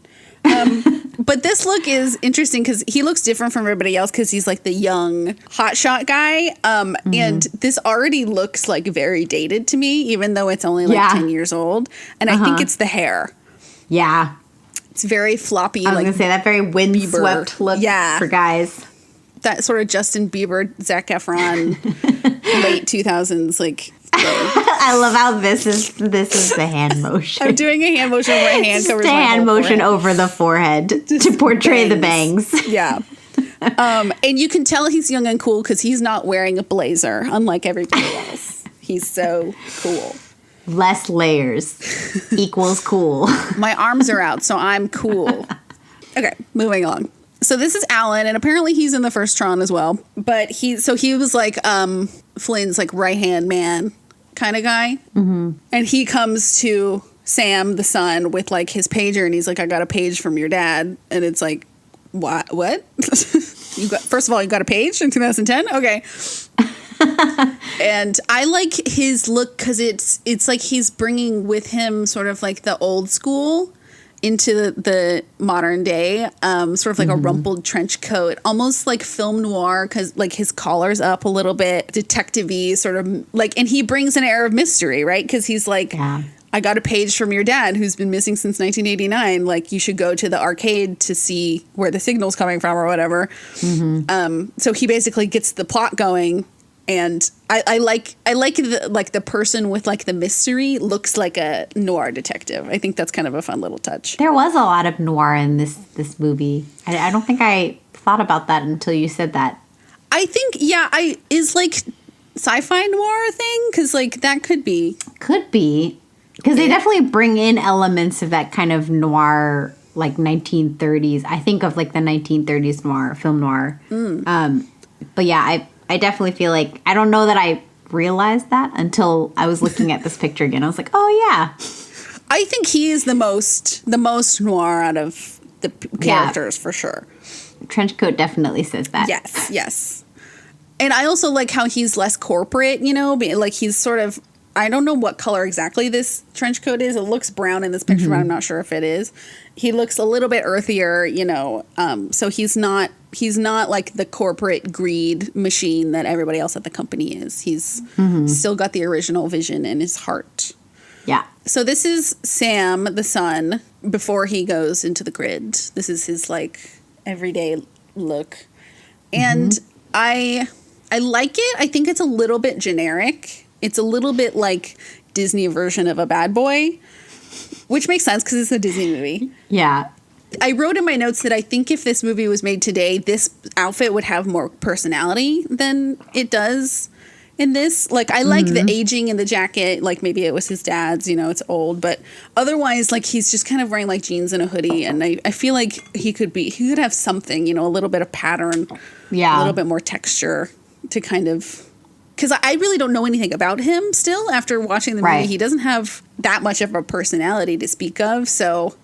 But this look is interesting because he looks different from everybody else because he's, like, the young hotshot guy. And this already looks, like, very dated to me, even though it's only, like, 10 years old. And I think it's the hair. Yeah. It's very floppy. I was going to say that very windswept look for guys. That sort of Justin Bieber, Zac Efron, late 2000s, like. I love how this is the hand motion. I'm doing a hand motion where my hand covers my hand motion forehead. over the forehead to portray the bangs. Yeah. And you can tell he's young and cool because he's not wearing a blazer, unlike everybody else. He's so cool. Less layers equals cool. My arms are out, so I'm cool. Okay, moving on. So this is Alan, and apparently he's in the first Tron as well. But he was like Flynn's like right-hand man kind of guy. Mm-hmm. And he comes to Sam, the son, with like his pager, and he's like, I got a page from your dad. And it's like, what? First of all, you got a page in 2010? Okay. And I like his look because it's like he's bringing with him sort of like the old school into the modern day, sort of like a rumpled trench coat, almost like film noir because like his collar's up a little bit, detective-y sort of like, and he brings an air of mystery, right? Because he's like, I got a page from your dad who's been missing since 1989. Like, you should go to the arcade to see where the signal's coming from or whatever. So he basically gets the plot going. And I like the person with like the mystery looks like a noir detective. I think that's kind of a fun little touch. There was a lot of noir in this movie. I don't think I thought about that until you said that. I think is like sci-fi noir a thing because like that could be because they definitely bring in elements of that kind of noir like 1930s. I think of like the 1930s noir film noir. But yeah, I definitely feel like, I don't know that I realized that until I was looking at this picture again. I was like, oh yeah. I think he is the most noir out of the characters for sure. Trenchcoat definitely says that. Yes. And I also like how he's less corporate, you know, like he's sort of, I don't know what color exactly this trench coat is. It looks brown in this picture, but I'm not sure if it is. He looks a little bit earthier, you know, so he's not like the corporate greed machine that everybody else at the company is. He's still got the original vision in his heart. Yeah. So this is Sam, the son, before he goes into the grid. This is his like everyday look. And I like it. I think it's a little bit generic. It's a little bit like Disney version of a bad boy, which makes sense because it's a Disney movie. Yeah. I wrote in my notes that I think if this movie was made today, this outfit would have more personality than it does in this. Like, I like the aging in the jacket. Like, maybe it was his dad's, you know, it's old. But otherwise, like, he's just kind of wearing, like, jeans and a hoodie. And I feel like he could have something, you know, a little bit of pattern. Yeah. A little bit more texture to kind of... Because I really don't know anything about him still after watching the movie. Right. He doesn't have that much of a personality to speak of, so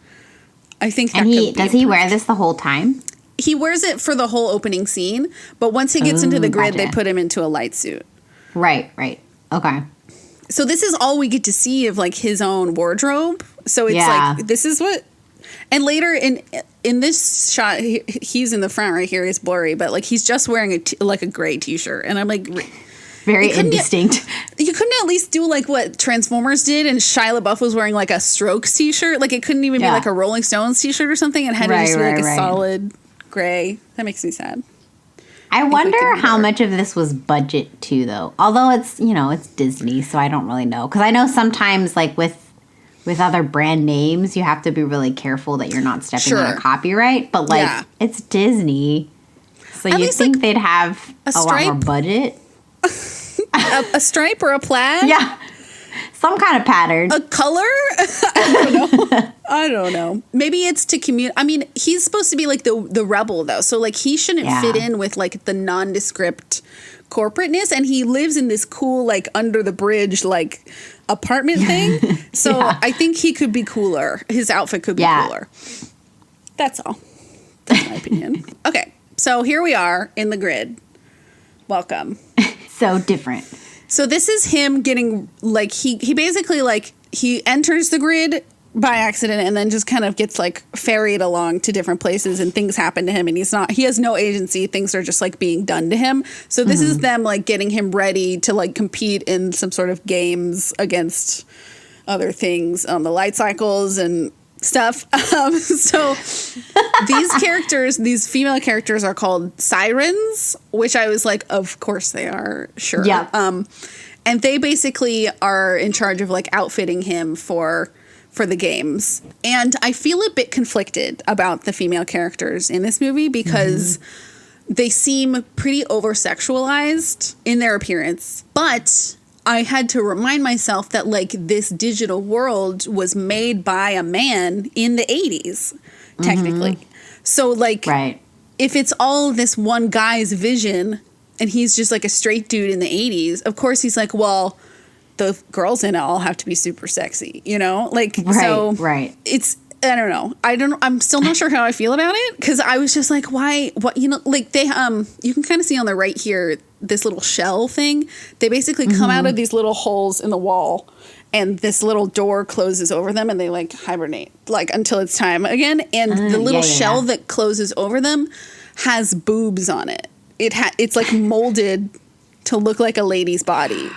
I think that does he wear this the whole time? He wears it for the whole opening scene, but once he gets into the grid, they put him into a light suit. Right. Okay. So this is all we get to see of like his own wardrobe. So it's like, this is what... And later in this shot, he's in the front right here. It's blurry, but like he's just wearing a gray t-shirt. And I'm like... Very indistinct. You couldn't at least do like what Transformers did, and Shia LaBeouf was wearing like a Strokes t-shirt. Like it couldn't even be like a Rolling Stones t-shirt or something. It had to just be like a solid gray. That makes me sad. I wonder how much of this was budget too, though. Although it's it's Disney, so I don't really know. Because I know sometimes like with other brand names, you have to be really careful that you're not stepping on a copyright. But like it's Disney. So At you'd least, think like, they'd have a a lot more stripe? budget. A stripe or a plaid? Yeah. Some kind of pattern. A color? I don't know. Maybe it's to commute. I mean, he's supposed to be like the rebel though. So like he shouldn't fit in with like the nondescript corporateness, and he lives in this cool like under the bridge like apartment thing. So I think he could be cooler. His outfit could be cooler. That's all. That's my opinion. Okay. So here we are in the grid. Welcome. So different. So this is him getting like he basically like he enters the grid by accident and then just kind of gets like ferried along to different places and things happen to him and he has no agency. Things are just like being done to him. So this is them like getting him ready to like compete in some sort of games against other things on the light cycles and stuff. So these characters, these female characters are called sirens, which I was like, of course they are. Sure. Yeah. And they basically are in charge of like outfitting him for the games. And I feel a bit conflicted about the female characters in this movie because they seem pretty over-sexualized in their appearance. But I had to remind myself that like this digital world was made by a man in the 80s, technically. So like if it's all this one guy's vision and he's just like a straight dude in the 80s, of course he's like, well, the girls in it all have to be super sexy, you know? Like, it's, I don't know. I'm still not sure how I feel about it because I was just like, why, what, you know, like they, you can kind of see on the right here, this little shell thing. They basically come out of these little holes in the wall and this little door closes over them and they like hibernate like until it's time again. And the little shell that closes over them has boobs on it. It's like molded to look like a lady's body.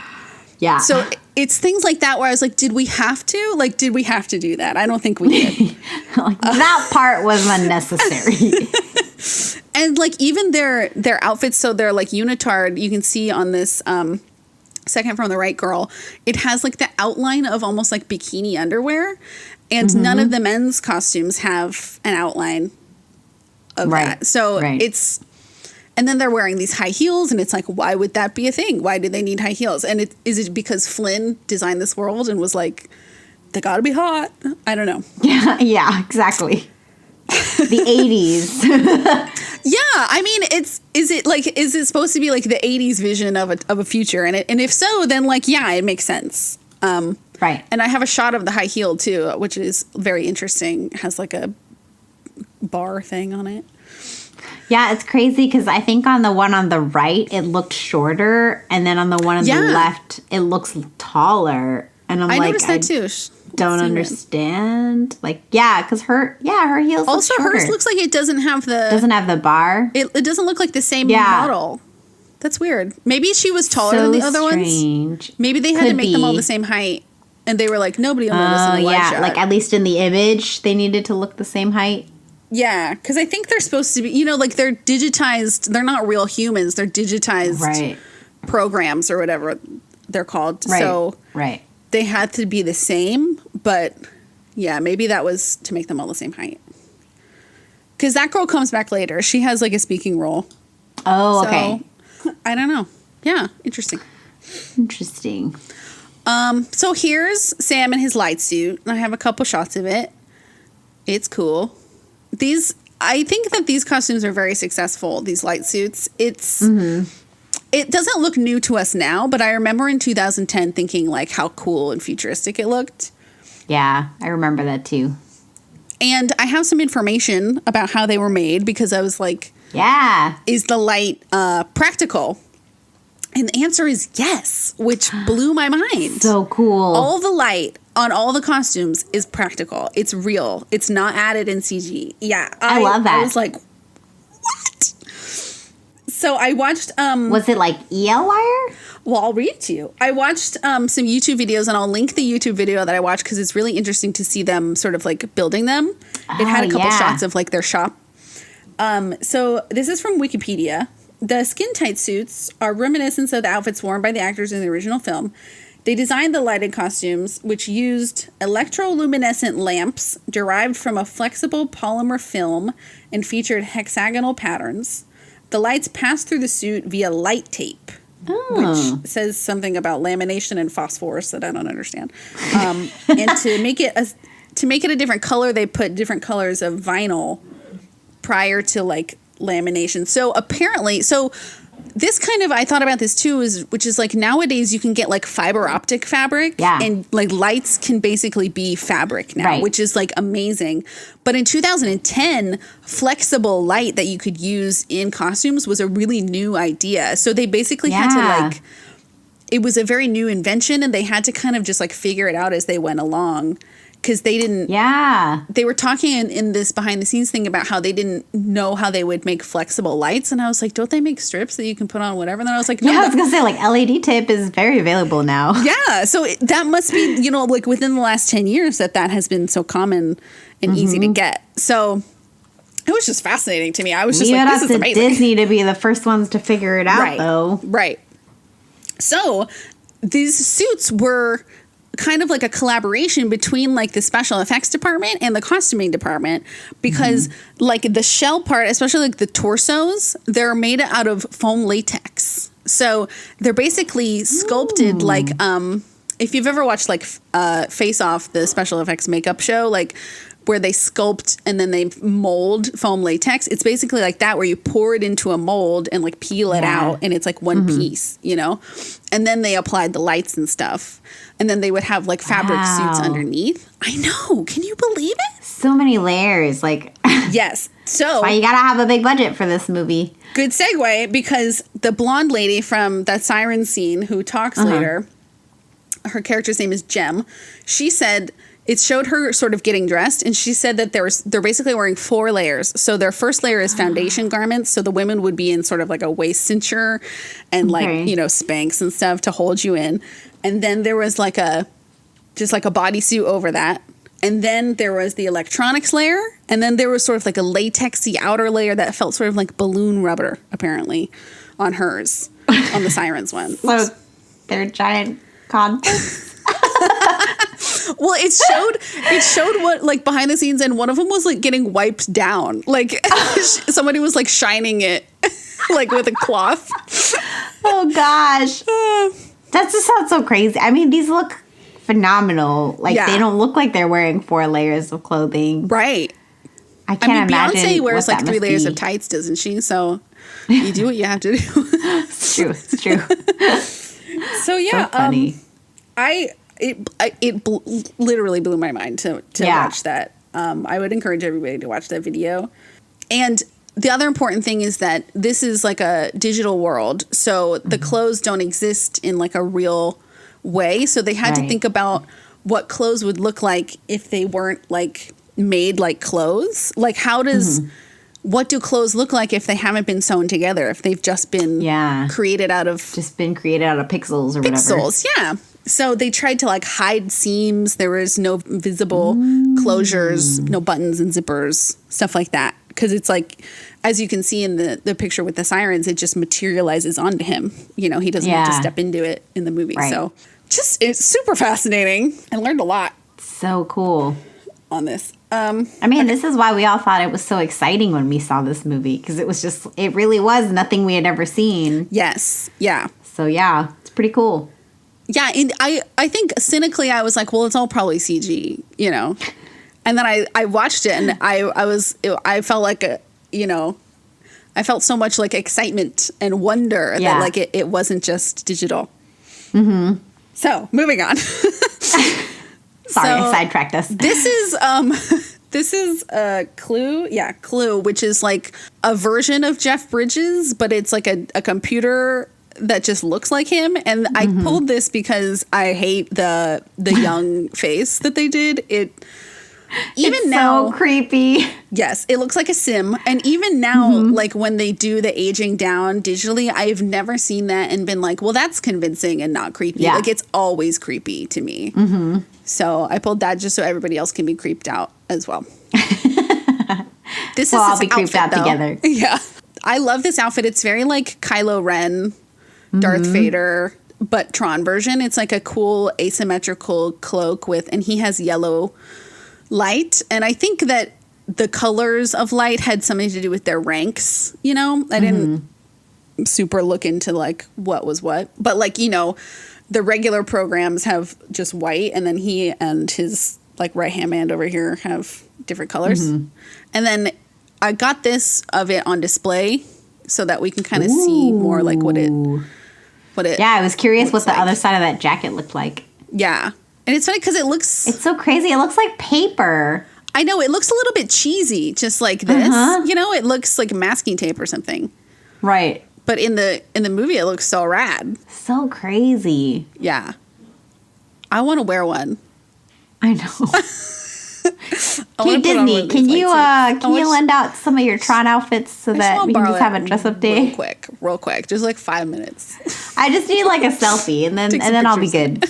Yeah. So it's things like that where I was like, did we have to? Like, did we have to do that? I don't think we did. Like, that part was unnecessary. And like even their outfits, so they're like unitard. You can see on this second from the right girl, it has like the outline of almost like bikini underwear. And none of the men's costumes have an outline of that. So it's... And then they're wearing these high heels, and it's like, why would that be a thing? Why do they need high heels? And is it because Flynn designed this world and was like, they gotta be hot? I don't know. Yeah, exactly. The 80s. Yeah, I mean, is it supposed to be like the 80s vision of a future? And if so, then like, yeah, it makes sense. Right. And I have a shot of the high heel too, which is very interesting. It has like a bar thing on it. Yeah, it's crazy because I think on the one on the right, it looked shorter. And then on the one on the left, it looks taller. And I noticed that too. Don't understand. Like, yeah, because her heels also look shorter. hers looks like it doesn't have the bar. It doesn't look like the same model. That's weird. Maybe she was taller than the other ones. Maybe they had to make them all the same height. And they were like, nobody will notice in the wide shot. Like at least in the image, they needed to look the same height. Yeah, because I think they're supposed to be, you know, like they're digitized. They're not real humans. They're digitized programs or whatever they're called. Right. So right. They had to be the same. But yeah, maybe that was to make them all the same height. Because that girl comes back later. She has like a speaking role. Oh, okay. So, I don't know. Yeah, interesting. So here's Sam in his light suit. I have a couple shots of it. It's cool. I think that these costumes are very successful, these light suits. It doesn't look new to us now, but I remember in 2010 thinking like how cool and futuristic it looked. Yeah, I remember that too. And I have some information about how they were made because I was like, is the light practical? And the answer is yes, which blew my mind. So cool. All the light on all the costumes is practical. It's real. It's not added in CG. Yeah. I love that. I was like, what? So I watched... was it like EL wire? Well, I'll read it to you. I watched some YouTube videos, and I'll link the YouTube video that I watched because it's really interesting to see them sort of like building them. It had a couple shots of like their shop. So this is from Wikipedia. The skin-tight suits are reminiscent of the outfits worn by the actors in the original film. They designed the lighted costumes, which used electroluminescent lamps derived from a flexible polymer film and featured hexagonal patterns. the lights pass through the suit via light tape. Oh. Which says something about lamination and phosphorus that I don't understand. And to make it a different color, they put different colors of vinyl prior to like lamination. So apparently, this kind of, I thought about this too, which is like nowadays you can get like fiber optic fabric, and like lights can basically be fabric now, which is like amazing. But in 2010, flexible light that you could use in costumes was a really new idea. So they basically had to like, it was a very new invention, and they had to kind of just like figure it out as they went along. Because they didn't. Yeah. They were talking in this behind the scenes thing about how they didn't know how they would make flexible lights. And I was like, don't they make strips that you can put on whatever? And then I was like, no. Yeah, I was going to say, like, LED tape is very available now. Yeah. So that must be, you know, like within the last 10 years that has been so common and easy to get. So it was just fascinating to me. I was just like, this is amazing. Disney to be the first ones to figure it out, though. Right. So these suits were kind of like a collaboration between like the special effects department and the costuming department, because like the shell part, especially like the torsos, they're made out of foam latex. So they're basically sculpted like if you've ever watched like Face Off, the special effects makeup show, like where they sculpt and then they mold foam latex. It's basically like that, where you pour it into a mold and like peel it out, and it's like one piece, you know? And then they applied the lights and stuff. And then they would have like fabric suits underneath. I know. Can you believe it? So many layers. Like, yes. So that's why you got to have a big budget for this movie. Good segue, because the blonde lady from that siren scene who talks later, her character's name is Jem. She said it showed her sort of getting dressed, and she said that they're basically wearing 4 layers. So their first layer is foundation garments, so the women would be in sort of like a waist cincher and like, you know, Spanx and stuff to hold you in. And then there was like just like a bodysuit over that. And then there was the electronics layer, and then there was sort of like a latexy outer layer that felt sort of like balloon rubber, apparently, on hers, on the Sirens one. So they're giant condoms. Well, it showed what like behind the scenes, and one of them was like getting wiped down, like somebody was like shining it like with a cloth. Oh gosh, that just sounds so crazy. I mean, these look phenomenal. Like they don't look like they're wearing 4 layers of clothing, right? I can't imagine. Beyonce wears like 3 layers of tights, doesn't she? So you do what you have to do. It's true. It's true. So yeah, so funny. It literally blew my mind to watch that. I would encourage everybody to watch that video. And the other important thing is that this is like a digital world, so the clothes don't exist in like a real way. So they had to think about what clothes would look like if they weren't like made like clothes. Like how does what do clothes look like if they haven't been sewn together? If they've just been created out of pixels or whatever. Yeah. So they tried to like hide seams. There was no visible closures, no buttons and zippers, stuff like that. Because it's like, as you can see in the picture with the sirens, it just materializes onto him. You know, he doesn't have to step into it in the movie. Right. So just, it's super fascinating. I learned a lot. So cool. On this. I mean, this is why we all thought it was so exciting when we saw this movie. Because it really was nothing we had ever seen. Yes. Yeah. So yeah, it's pretty cool. Yeah, and I think cynically I was like, well, it's all probably CG, you know. And then I watched it, and I felt like I felt so much like excitement and wonder that like it wasn't just digital. So moving on. Sorry, I sidetracked us. This is Clue. Yeah, Clue, which is like a version of Jeff Bridges, but it's like a computer that just looks like him. And I pulled this because I hate the young face that they did. It's now so creepy. Yes, it looks like a sim. And even now, like when they do the aging down digitally, I've never seen that and been like, well, that's convincing and not creepy. Yeah. Like it's always creepy to me. So I pulled that just so everybody else can be creeped out as well. We'll all be creeped out together. Yeah. I love this outfit. It's very like Kylo Ren, Darth Vader, but Tron version. It's like a cool asymmetrical cloak and he has yellow light. And I think that the colors of light had something to do with their ranks, you know? I didn't super look into like what was what, but like, you know, the regular programs have just white, and then he and his like right hand man over here have different colors. And then I got this of it on display so that we can kind of see more like what it Yeah, I was curious what the like. other side of that jacket looked like. Yeah. And it's funny because it looks, It's so crazy. It looks like paper. I know it looks a little bit cheesy, just like this, you know, it looks like masking tape or something. Right. But in the movie, it looks so rad. So crazy. Yeah. I want to wear one. I know. Hey Disney, can you lend out some of your Tron outfits so that we can just have a dress up day? Real quick, just like 5 minutes. I just need like a selfie, and then I'll be good.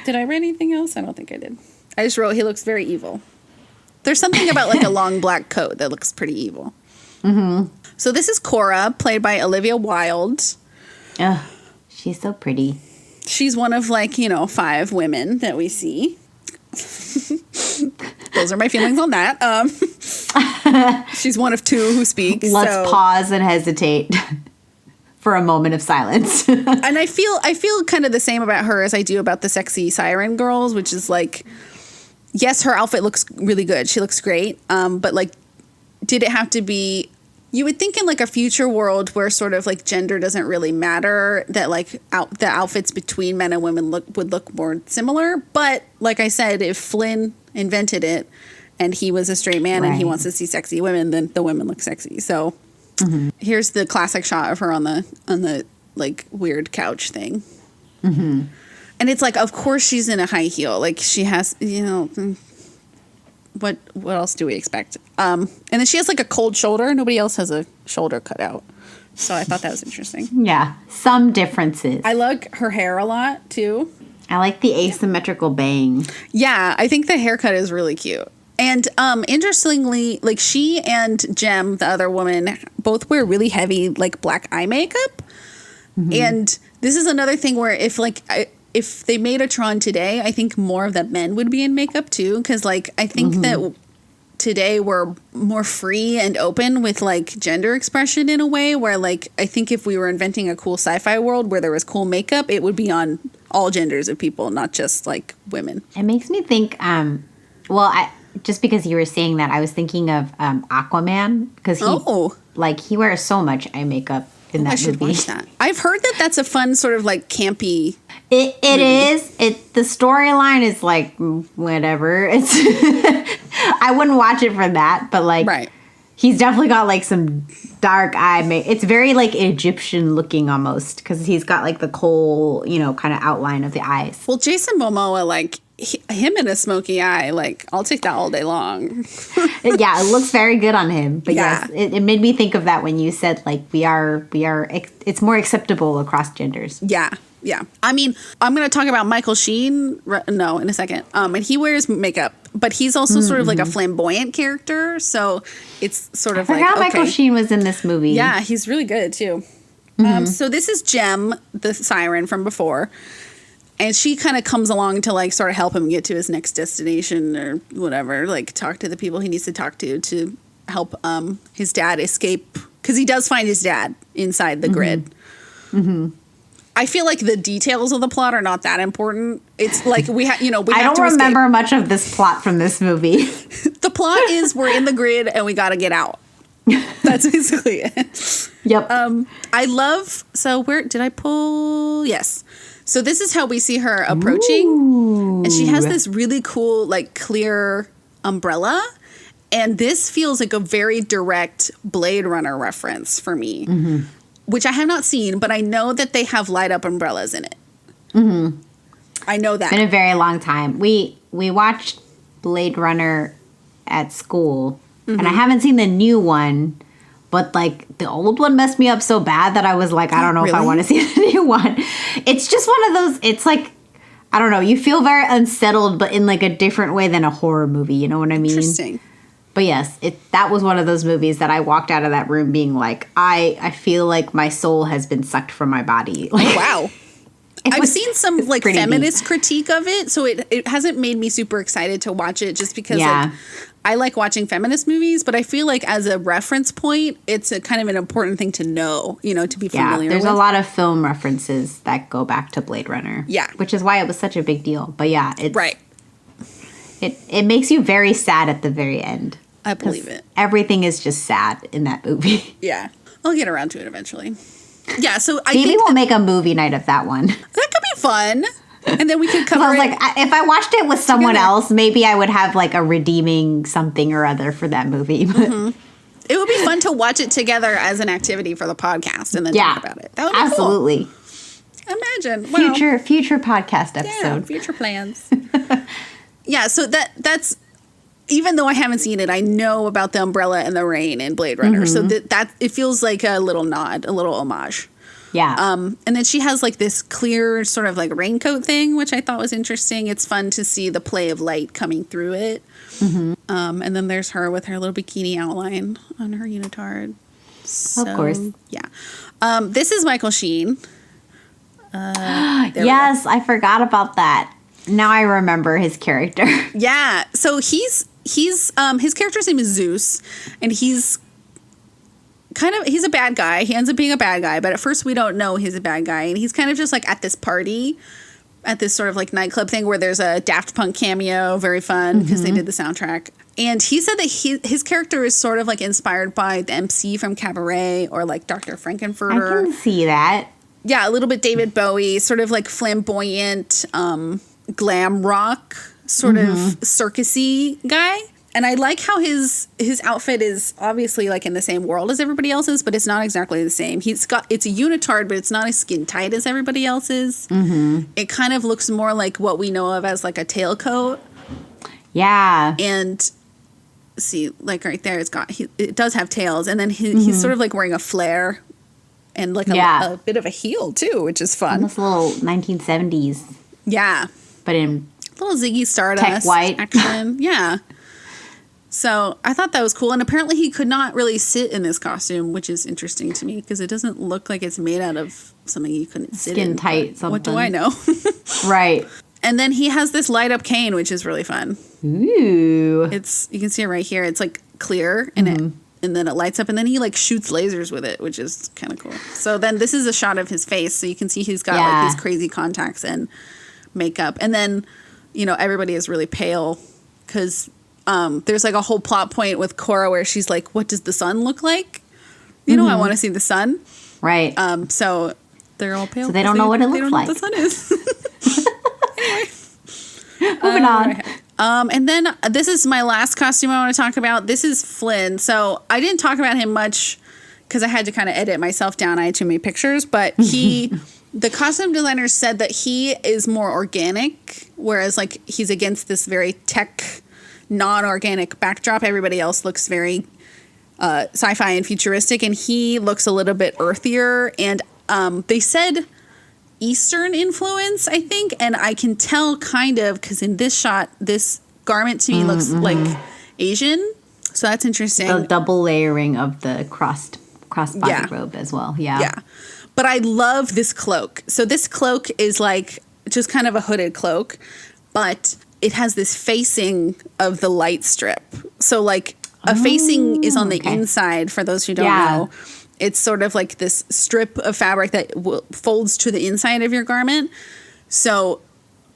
Did I write anything else? I don't think I did. I just wrote he looks very evil. There's something about like a long black coat that looks pretty evil. So this is Cora, played by Olivia Wilde. Ugh, she's so pretty. She's one of like, you know, 5 women that we see. Those are my feelings on that. She's one of 2 who speak. Let's pause and hesitate for a moment of silence. And I feel kind of the same about her as I do about the sexy siren girls, which is like, yes, her outfit looks really good. She looks great. But like, did it have to be? You would think in like a future world where sort of like gender doesn't really matter, that like the outfits between men and women would look more similar. But like I said, if Flynn invented it and he was a straight man and he wants to see sexy women, then the women look sexy. So here's the classic shot of her on the like weird couch thing. And it's like, of course she's in a high heel. Like she has, you know, what else do we expect? And then she has like a cold shoulder. Nobody else has a shoulder cut out. So I thought that was interesting. Yeah, some differences. I like her hair a lot too. I like the asymmetrical bang. Yeah, I think the haircut is really cute. And interestingly, like she and Jem, the other woman, both wear really heavy like black eye makeup. And this is another thing where if they made a Tron today, I think more of the men would be in makeup too. Because like I think that today we're more free and open with like gender expression in a way where like I think if we were inventing a cool sci-fi world where there was cool makeup, it would be on all genders of people, not just like women. It makes me think, just because you were saying that, I was thinking of Aquaman, because he wears so much eye makeup in that movie. I should watch that. I've heard that that's a fun sort of like campy. It is. The storyline is like whatever. It's I wouldn't watch it for that, but like he's definitely got like some dark eye it's very like Egyptian looking almost, because he's got like the kohl, you know, kind of outline of the eyes. Well, Jason Momoa, like him in a smoky eye, like I'll take that all day long. Yeah, it looks very good on him. But yes, it made me think of that when you said like we are it's more acceptable across genders. Yeah. I mean, I'm going to talk about Michael Sheen in a second. And he wears makeup, but he's also sort of like a flamboyant character. So it's sort of like, Michael Sheen was in this movie. Yeah, he's really good too. So this is Jem, the siren from before. And she kind of comes along to like sort of help him get to his next destination or whatever, like talk to the people he needs to talk to help his dad escape. Because he does find his dad inside the grid. I feel like the details of the plot are not that important. It's like I don't remember much of this plot from this movie. The plot is we're in the grid and we got to get out. That's basically it. Yep. I love. So where did I pull? Yes. So this is how we see her approaching, and she has this really cool, like clear umbrella, and this feels like a very direct Blade Runner reference for me. Which I have not seen, but I know that they have light up umbrellas in it. I know that. It's been a very long time. We watched Blade Runner at school, and I haven't seen the new one, but like the old one messed me up so bad that I was like, I don't know if I want to see the new one. It's just one of those, it's like, I don't know, you feel very unsettled, but in like a different way than a horror movie, you know what I mean? Interesting. But yes, that was one of those movies that I walked out of that room being like, I feel like my soul has been sucked from my body. Oh, wow. I've seen some like pretty feminist deep. critique of it, so it hasn't made me super excited to watch it just because Yeah. like I like watching feminist movies, but I feel like as a reference point, it's a kind of an important thing to know, you know, to be Yeah, familiar there's with. a lot of film references that go back to Blade Runner. Yeah. Which is why it was such a big deal. But yeah, it's Right. It makes you very sad at the very end. I believe it. Everything is just sad in that movie. Yeah. I'll get around to it eventually. Yeah, so I Maybe think we'll make a movie night of that one. that could be fun. And then we could 'Cause cover I was it. like, if I watched it with someone Together. else, maybe I would have like a redeeming something or other for that movie. But It would be fun to watch it together as an activity for the podcast and then yeah, talk about it. That would be absolutely. cool. Imagine. Wow. Future podcast Yeah, episode. future plans. Yeah, so that's even though I haven't seen it, I know about the umbrella and the rain in Blade Runner. So that it feels like a little nod, a little homage. Yeah. And then she has like this clear sort of like raincoat thing, which I thought was interesting. It's fun to see the play of light coming through it. And then there's her with her little bikini outline on her unitard. So, Of course. Yeah. This is Michael Sheen. There we go. Yes, I forgot about that. Now I remember his character. Yeah. So he's his character's name is Zeus, and he's a bad guy. He ends up being a bad guy, but at first we don't know he's a bad guy, and he's kind of just like at this party, at this sort of like nightclub thing where there's a Daft Punk cameo, very fun because they did the soundtrack. And he said that his character is sort of like inspired by the MC from Cabaret or like Dr. I Frankenfurter. can see that. Yeah, a little bit David Bowie, sort of like flamboyant, glam rock, sort of circusy guy. And I like how his outfit is obviously like in the same world as everybody else's, but it's not exactly the same. It's a unitard, but it's not as skin tight as everybody else's. It kind of looks more like what we know of as like a tailcoat. Yeah. And see, like right there, it does have tails, and then he's sort of like wearing a flare and like a bit of a heel too, which is fun. Almost a little 1970s, Yeah, but in little Ziggy Stardust tech white action. Yeah. So I thought that was cool. And apparently he could not really sit in this costume, which is interesting to me because it doesn't look like it's made out of something you couldn't sit in. skin tight something. What do I know? Right. And then he has this light up cane, which is really fun. Ooh. You can see it right here. It's like clear and and then it lights up, and then he like shoots lasers with it, which is kind of cool. So then this is a shot of his face. So you can see he's got like these crazy contacts and makeup. And then, you know, everybody is really pale because there's like a whole plot point with Cora where she's like, what does the sun look like? You know, I want to see the sun. Right. So they're all pale. So they don't know what it they looks don't know like. what the sun is. Moving on. And then this is my last costume I want to talk about. This is Flynn. So I didn't talk about him much because I had to kind of edit myself down. I had too many pictures, but the costume designer said that he is more organic, whereas like he's against this very tech, non-organic backdrop. Everybody else looks very sci-fi and futuristic, and he looks a little bit earthier. And they said Eastern influence, I think, and I can tell kind of because in this shot, this garment to me looks like Asian, so that's interesting. The double layering of the crossed body robe as well. Yeah. But I love this cloak. So this cloak is like just kind of a hooded cloak, but it has this facing of the light strip. So like a facing is on the inside. For those who don't know. It's sort of like this strip of fabric that folds to the inside of your garment. So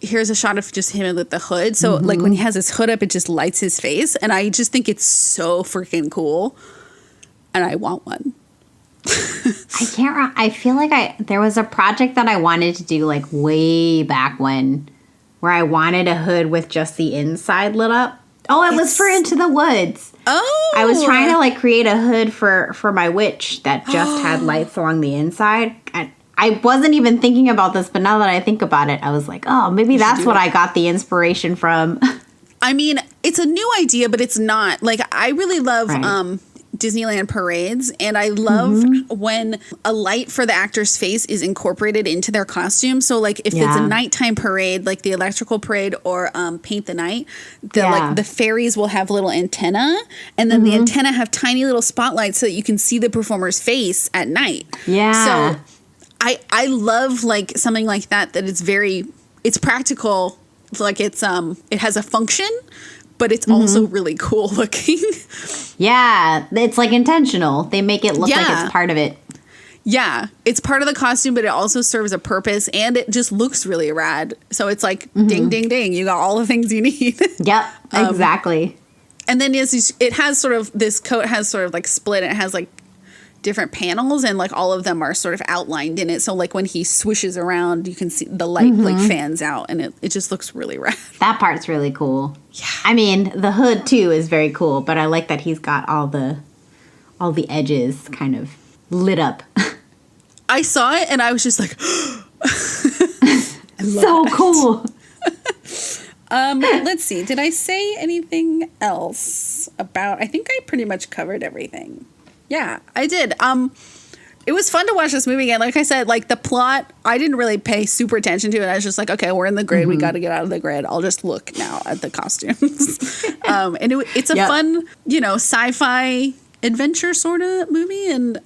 here's a shot of just him with the hood. So like when he has his hood up, it just lights his face. And I just think it's so freaking cool. And I want one. I feel like there was a project that I wanted to do like way back when where I wanted a hood with just the inside lit up. Oh, it was for Into the Woods. Oh, I was trying to like create a hood for my witch that just had lights along the inside. And I wasn't even thinking about this, but now that I think about it, I was like, oh, maybe that's what I got the inspiration from. I mean, it's a new idea, but it's not. Like, I really love Disneyland parades, and I love when a light for the actor's face is incorporated into their costume. So like if it's a nighttime parade, like the electrical parade or Paint the Night, the fairies will have little antenna, and then the antenna have tiny little spotlights so that you can see the performer's face at night. Yeah. So I love like something like that it's practical, like it has a function, but it's also really cool looking. Yeah, it's like intentional. They make it look like it's part of it. Yeah, it's part of the costume, but it also serves a purpose, and it just looks really rad. So it's like, ding, ding, ding. You got all the things you need. Yep, exactly. And then it has sort of, this coat has sort of like split. It has like different panels, and like all of them are sort of outlined in it. So like when he swishes around, you can see the light like fans out, and it just looks really rad. That part's really cool. Yeah. I mean, the hood too is very cool, but I like that he's got all the edges kind of lit up. I saw it and I was just like, so cool. Let's see. Did I say anything else about, I think I pretty much covered everything. Yeah, I did. It was fun to watch this movie again. Like I said, like the plot, I didn't really pay super attention to it. I was just like, okay, we're in the grid. We got to get out of the grid. I'll just look now at the costumes. And it's a fun, sci-fi adventure sort of movie. And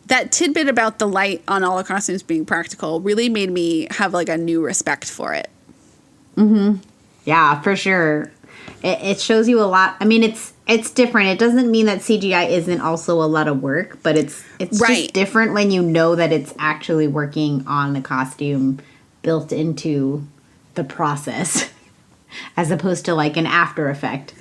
that tidbit about the light on all the costumes being practical really made me have like a new respect for it. Yeah, for sure. It shows you a lot. I mean, it's different. It doesn't mean that CGI isn't also a lot of work, but it's just different when you know that it's actually working on the costume built into the process as opposed to like an after effect.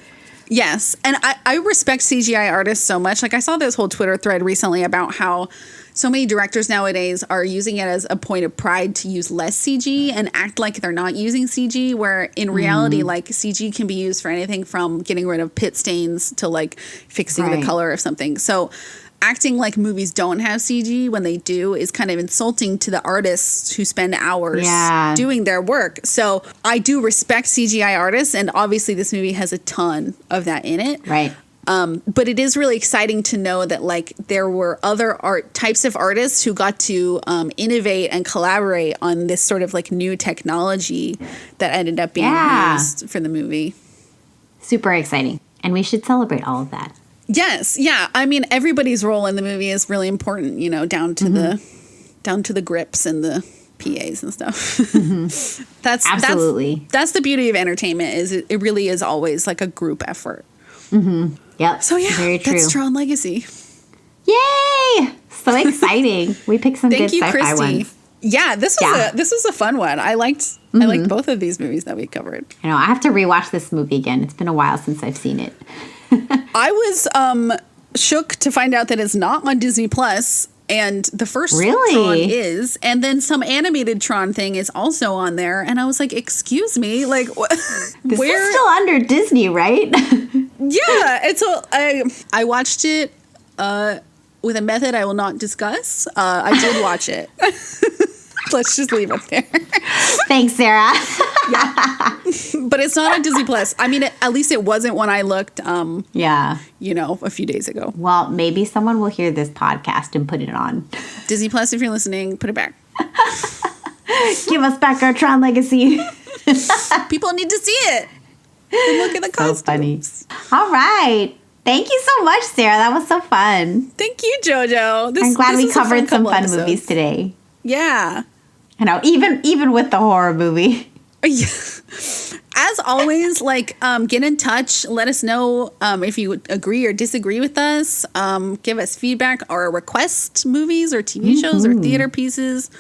Yes. And I respect CGI artists so much. Like I saw this whole Twitter thread recently about how so many directors nowadays are using it as a point of pride to use less CG and act like they're not using CG, where in reality, like CG can be used for anything from getting rid of pit stains to like fixing the color of something. So acting like movies don't have CG when they do is kind of insulting to the artists who spend hours doing their work. So I do respect CGI artists, and obviously this movie has a ton of that in it. Right. But it is really exciting to know that like there were other types of artists who got to innovate and collaborate on this sort of like new technology that ended up being used for the movie. Super exciting. And we should celebrate all of that. Yes. Yeah. I mean, everybody's role in the movie is really important, down to the grips and the PAs and stuff. That's absolutely. That's the beauty of entertainment, is it really is always like a group effort. Yep. So yeah, very true. That's Tron Legacy. Yay! So exciting. We picked some good sci-fi ones. Yeah, this was a fun one. I liked both of these movies that we covered. I know. I have to rewatch this movie again. It's been a while since I've seen it. I was shook to find out that it's not on Disney Plus, and the first Tron is, and then some animated Tron thing is also on there, and I was like, "Excuse me, like, this is still under Disney, right?" Yeah, I watched it with a method I will not discuss. I did watch it. Let's just leave it there. Thanks, Sarah. Yeah. But it's not on Disney Plus. I mean, at least it wasn't when I looked, a few days ago. Well, maybe someone will hear this podcast and put it on. Disney Plus, if you're listening, put it back. Give us back our Tron Legacy. People need to see it. And look at the costumes. So funny. All right. Thank you so much, Sarah. That was so fun. Thank you, JoJo. I'm glad we covered some fun movies today. Yeah. I know, even with the horror movie. As always, get in touch. Let us know if you agree or disagree with us. Give us feedback or request movies or TV shows or theater pieces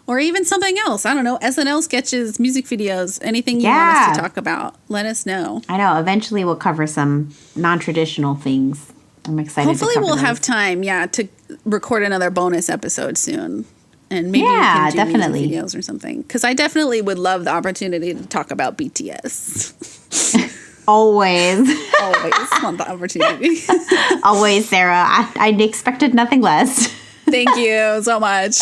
or even something else. I don't know, SNL sketches, music videos, anything you want us to talk about. Let us know. I know. Eventually we'll cover some non-traditional things. I'm excited. Hopefully we'll have time, to record another bonus episode soon. And maybe we can do music videos or something. Because I definitely would love the opportunity to talk about BTS. Always. Always want the opportunity. Always, Sarah. I expected nothing less. Thank you so much.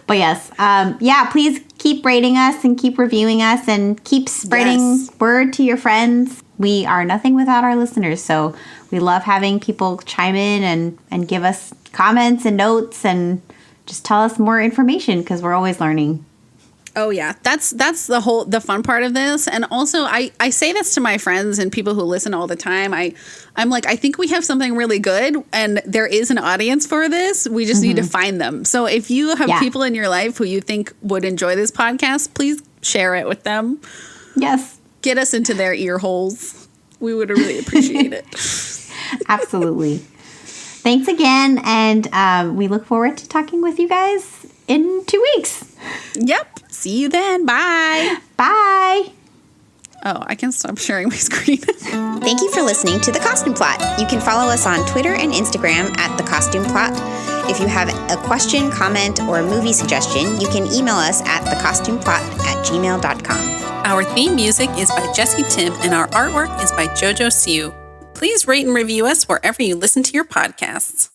But yes, please keep rating us and keep reviewing us and keep spreading word to your friends. We are nothing without our listeners, so we love having people chime in and give us comments and notes and just tell us more information because we're always learning. Oh yeah, that's the fun part of this, and also I say this to my friends and people who listen all the time. I'm like, I think we have something really good, and there is an audience for this. We just need to find them. So if you have people in your life who you think would enjoy this podcast, please share it with them. Yes, get us into their ear holes. We would really appreciate it. Absolutely. Thanks again, and we look forward to talking with you guys in 2 weeks. Yep. See you then. Bye. Bye. Oh, I can stop sharing my screen. Thank you for listening to The Costume Plot. You can follow us on Twitter and Instagram at The Costume Plot. If you have a question, comment, or a movie suggestion, you can email us at thecostumplot@gmail.com. Our theme music is by Jesse Tim, and our artwork is by Jojo Siu. Please rate and review us wherever you listen to your podcasts.